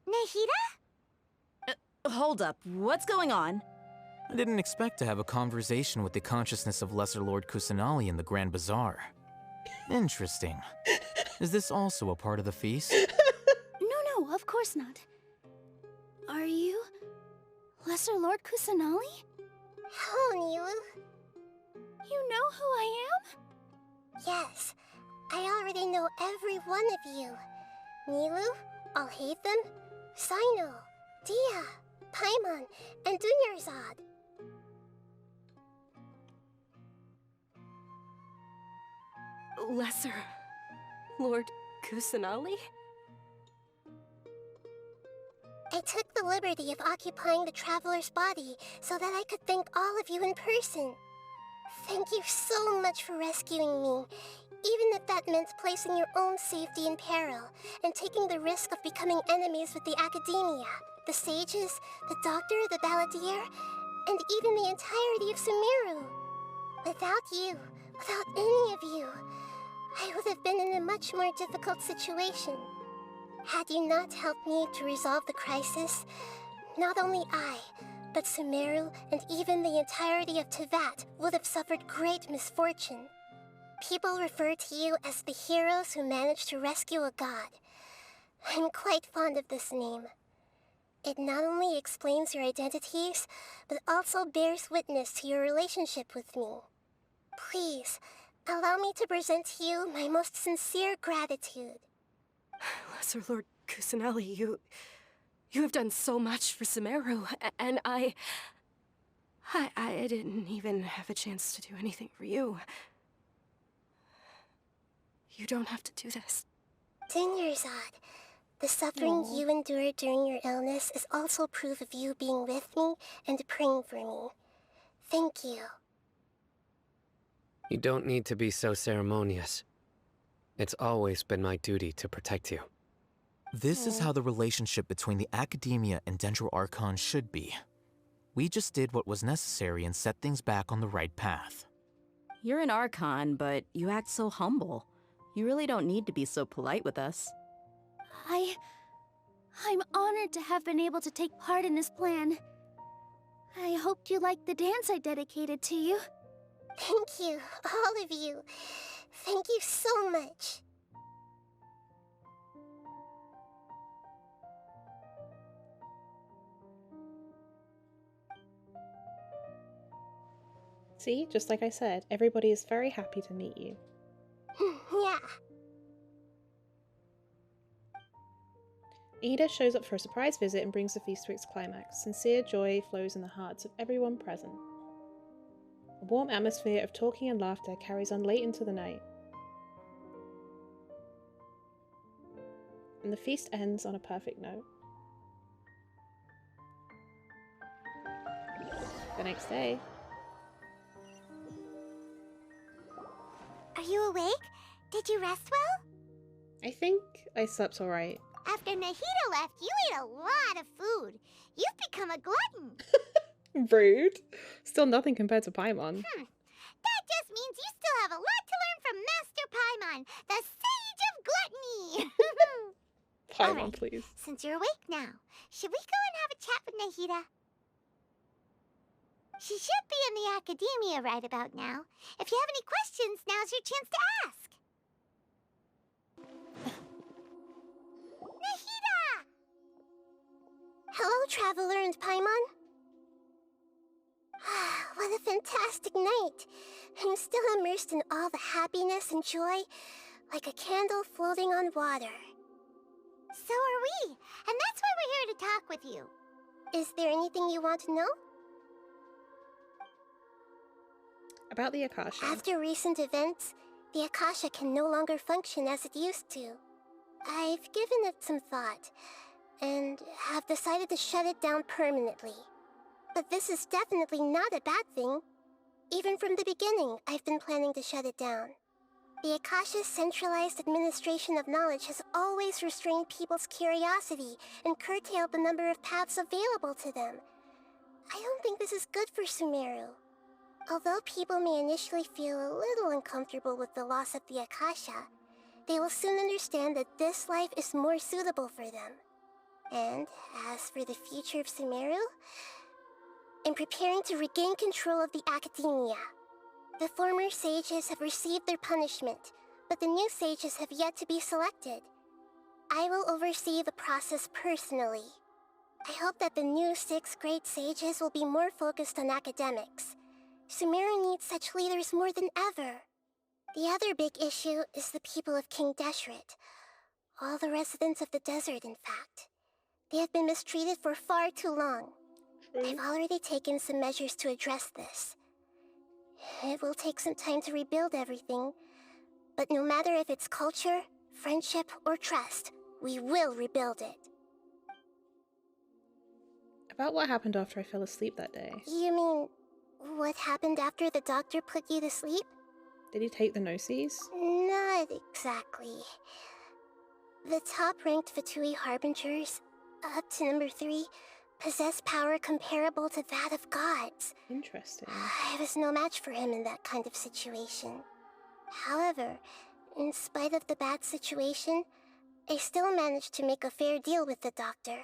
Nahida? Hold up, what's going on? I didn't expect to have a conversation with the consciousness of Lesser Lord Kusanali in the Grand Bazaar. Interesting. Is this also a part of the feast? No, of course not. Are you Lesser Lord Kusanali? Hello, Nilu. You know who I am? Yes, I already know every one of you. Nilu, Alhaitham, Sino, Dia, Paimon, and Dunyarzad. Lesser Lord Kusanali? I took the liberty of occupying the traveler's body so that I could thank all of you in person. Thank you so much for rescuing me, even if that meant placing your own safety in peril and taking the risk of becoming enemies with the academia, the sages, the doctor, the balladeer, and even the entirety of Sumeru. Without you, without any of you, I would have been in a much more difficult situation. Had you not helped me to resolve the crisis, not only I, but Sumeru and even the entirety of Teyvat would have suffered great misfortune. People refer to you as the heroes who managed to rescue a god. I'm quite fond of this name. It not only explains your identities, but also bears witness to your relationship with me. Please, allow me to present to you my most sincere gratitude. Lesser Lord Kusanali, you have done so much for Sumeru, and I didn't even have a chance to do anything for you. You don't have to do this. Dinyarzad, the suffering you endured during your illness is also proof of you being with me and praying for me. Thank you. You don't need to be so ceremonious. It's always been my duty to protect you. This is how the relationship between the Academia and Dendro Archon should be. We just did what was necessary and set things back on the right path. You're an Archon, but you act so humble. You really don't need to be so polite with us. I'm honored to have been able to take part in this plan. I hoped you liked the dance I dedicated to you. Thank you, all of you. Thank you so much. See, just like I said, everybody is very happy to meet you. Yeah. Ida shows up for a surprise visit and brings the feast to its climax. Sincere joy flows in the hearts of everyone present. A warm atmosphere of talking and laughter carries on late into the night. And the feast ends on a perfect note. The next day. Are you awake? Did you rest well? I think I slept alright. After Nahida left, you ate a lot of food. You've become a glutton. Rude. Still nothing compared to Paimon. That just means you still have a lot to learn from Master Paimon, the Sage of Gluttony. Paimon, Alright, please. since you're awake now, should we go and have a chat with Nahida? She should be in the Academia right about now. If you have any questions, now's your chance to ask. Nahida! Hello, Traveler and Paimon. What a fantastic night. I'm still immersed in all the happiness and joy, like a candle floating on water. So are we, and that's why we're here to talk with you. Is there anything you want to know? About the Akasha. After recent events, the Akasha can no longer function as it used to. I've given it some thought, and have decided to shut it down permanently. But this is definitely not a bad thing. Even from the beginning, I've been planning to shut it down. The Akasha's centralized administration of knowledge has always restrained people's curiosity and curtailed the number of paths available to them. I don't think this is good for Sumeru. Although people may initially feel a little uncomfortable with the loss of the Akasha, they will soon understand that this life is more suitable for them. And as for the future of Sumeru, I'm preparing to regain control of the Academia. The former sages have received their punishment, but the new sages have yet to be selected. I will oversee the process personally. I hope that the new 6 great sages will be more focused on academics. Sumeru needs such leaders more than ever. The other big issue is the people of King Deshret. All the residents of the desert, in fact. They have been mistreated for far too long. I've already taken some measures to address this. It will take some time to rebuild everything, but no matter if it's culture, friendship, or trust, we will rebuild it. About what happened after I fell asleep that day. You mean, what happened after the doctor put you to sleep? Did he take the Gnosis? Not exactly. The top-ranked Fatui Harbingers, up to number 3, possess power comparable to that of gods. Interesting. I was no match for him in that kind of situation. However, in spite of the bad situation, I still managed to make a fair deal with the doctor.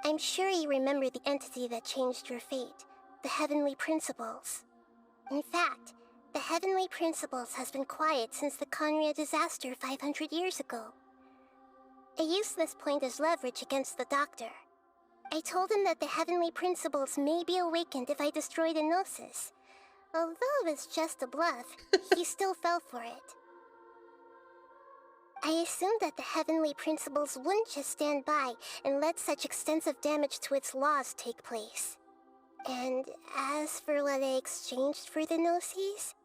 I'm sure you remember the entity that changed your fate, the Heavenly Principles. In fact, the Heavenly Principles has been quiet since the Conria disaster 500 years ago. I used this point as leverage against the doctor. I told him that the Heavenly Principles may be awakened if I destroyed Enosis. Although it's just a bluff, he still fell for it. I assumed that the Heavenly Principles wouldn't just stand by and let such extensive damage to its laws take place. And as for what I exchanged for the Gnosis,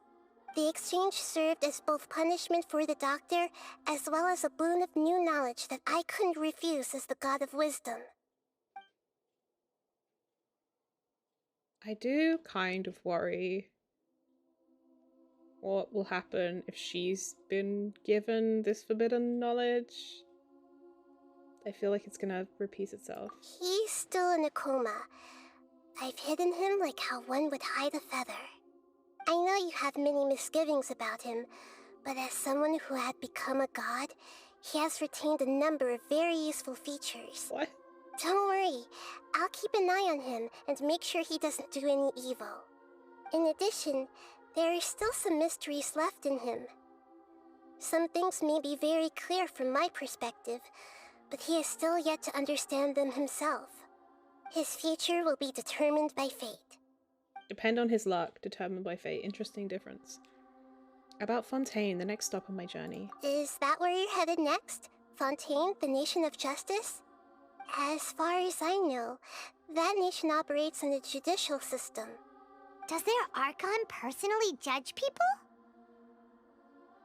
the exchange served as both punishment for the doctor as well as a boon of new knowledge that I couldn't refuse as the God of Wisdom. I do kind of worry what will happen if she's been given this forbidden knowledge. I feel like it's gonna repeat itself. He's still in a coma. I've hidden him like how one would hide a feather. I know you have many misgivings about him, but as someone who had become a god, he has retained a number of very useful features. What? Don't worry, I'll keep an eye on him and make sure he doesn't do any evil. In addition, there are still some mysteries left in him. Some things may be very clear from my perspective, but he is still yet to understand them himself. His future will be determined by fate. Depend on his luck, determined by fate. Interesting difference. About Fontaine, the next stop on my journey. Is that where you're headed next? Fontaine, the nation of justice? As far as I know, that nation operates in a judicial system. Does their archon personally judge people?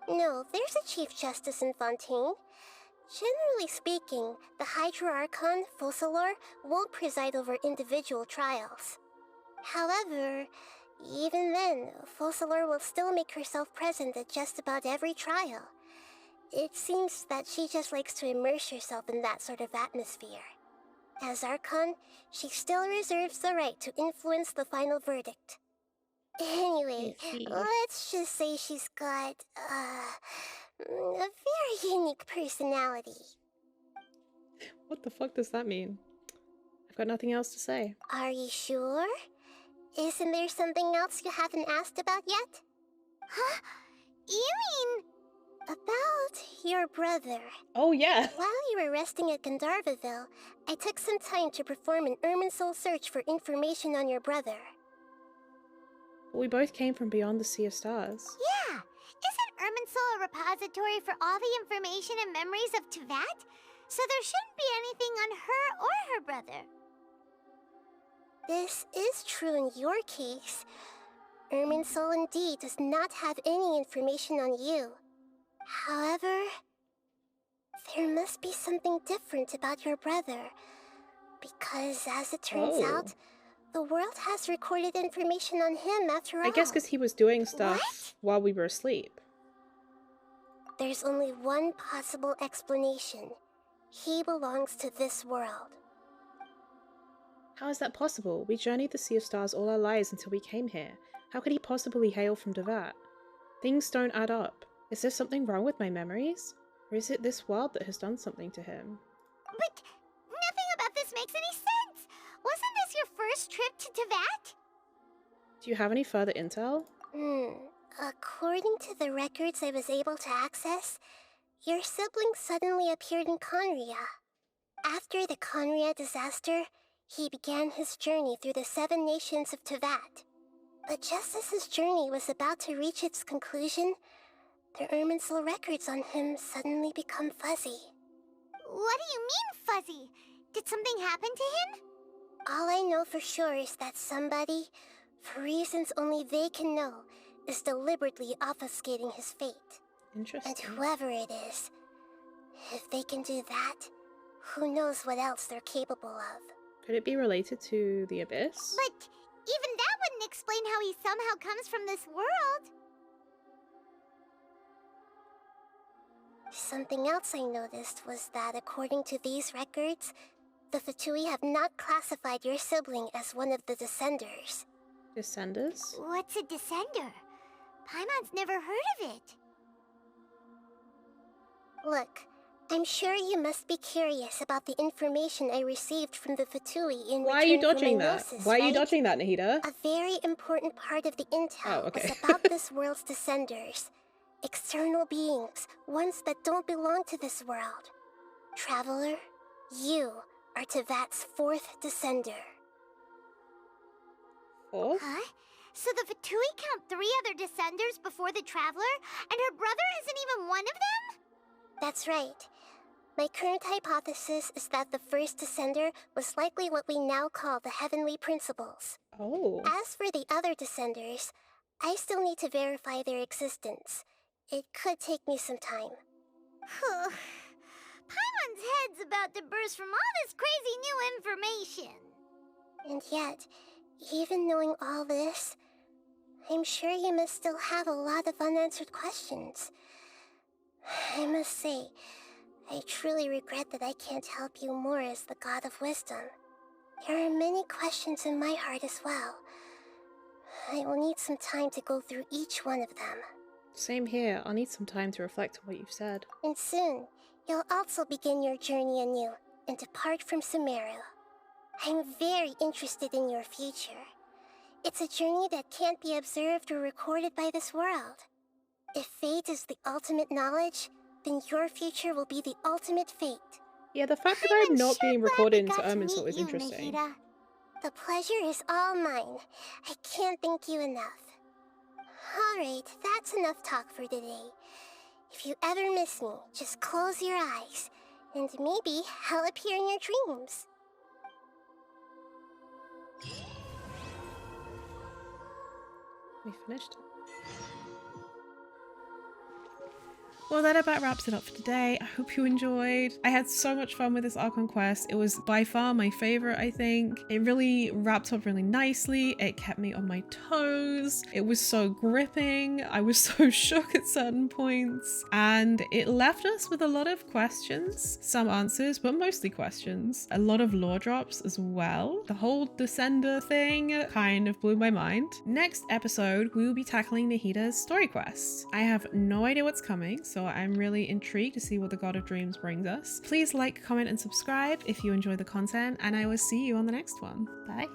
No, there's a chief justice in Fontaine. Generally speaking, the Hydra-Archon, Focalor, won't preside over individual trials. However, even then, Focalor will still make herself present at just about every trial. It seems that she just likes to immerse herself in that sort of atmosphere. As Archon, she still reserves the right to influence the final verdict. Anyway, let's just say she's got, a very unique personality. What the fuck does that mean? I've got nothing else to say. Are you sure? Isn't there something else you haven't asked about yet? Huh? You mean... About your brother. Oh, yeah. While you were resting at Gandharvaville, I took some time to perform an Irminsul search for information on your brother. We both came from beyond the Sea of Stars. Yeah! Isn't Irminsul a repository for all the information and memories of Teyvat? So there shouldn't be anything on her or her brother. This is true in your case. Irminsul indeed does not have any information on you. However, there must be something different about your brother. Because as it turns out, the world has recorded information on him after all. I guess because he was doing stuff while we were asleep. There's only one possible explanation. He belongs to this world. How is that possible? We journeyed the Sea of Stars all our lives until we came here. How could he possibly hail from Teyvat? Things don't add up. Is there something wrong with my memories? Or is it this world that has done something to him? But nothing about this makes any sense! Wasn't this your first trip to Teyvat? Do you have any further intel? According to the records I was able to access, your sibling suddenly appeared in Conria. After the Conria disaster, he began his journey through the 7 nations of Teyvat. But just as his journey was about to reach its conclusion, the Irminsul records on him suddenly become fuzzy. What do you mean, fuzzy? Did something happen to him? All I know for sure is that somebody, for reasons only they can know, is deliberately obfuscating his fate. Interesting. And whoever it is, if they can do that, who knows what else they're capable of. Could it be related to the Abyss? But even that wouldn't explain how he somehow comes from this world. Something else I noticed was that according to these records, The Fatui have not classified your sibling as one of the Descenders. Descenders? What's a Descender? Paimon's never heard of it. Look, I'm sure you must be curious about the information I received from the Fatui in Why are you return for dodging my that? gnosis, Why are you right? dodging that, Nahida? A very important part of the intel okay. was about this world's Descenders. External beings, ones that don't belong to this world. Traveler, you are Tevat's 4th Descender. Fourth? Huh? So the Fatui count 3 other Descenders before the Traveler, and her brother isn't even one of them? That's right. My current hypothesis is that the first Descender was likely what we now call the Heavenly Principles. Oh. As for the other Descenders, I still need to verify their existence. It could take me some time. Paimon's head's about to burst from all this crazy new information. And yet, even knowing all this, I'm sure you must still have a lot of unanswered questions. I must say, I truly regret that I can't help you more as the God of Wisdom. There are many questions in my heart as well. I will need some time to go through each one of them. Same here. I'll need some time to reflect on what you've said. And soon, you'll also begin your journey anew and depart from Sumeru. I'm very interested in your future. It's a journey that can't be observed or recorded by this world. If fate is the ultimate knowledge, then your future will be the ultimate fate. Yeah, the fact that I'm not being recorded into Irminsul is interesting. Nahida. The pleasure is all mine. I can't thank you enough. Alright, that's enough talk for today. If you ever miss me, just close your eyes, and maybe I'll appear in your dreams. We finished. Well, that about wraps it up for today. I hope you enjoyed. I had so much fun with this Archon quest. It was by far my favorite, I think. It really wrapped up really nicely. It kept me on my toes. It was so gripping. I was so shook at certain points. And it left us with a lot of questions, some answers, but mostly questions. A lot of lore drops as well. The whole Descender thing kind of blew my mind. Next episode, we will be tackling Nahida's story quest. I have no idea what's coming, so I'm really intrigued to see what the God of Dreams brings us. Please like, comment, and subscribe if you enjoy the content, and I will see you on the next one. Bye.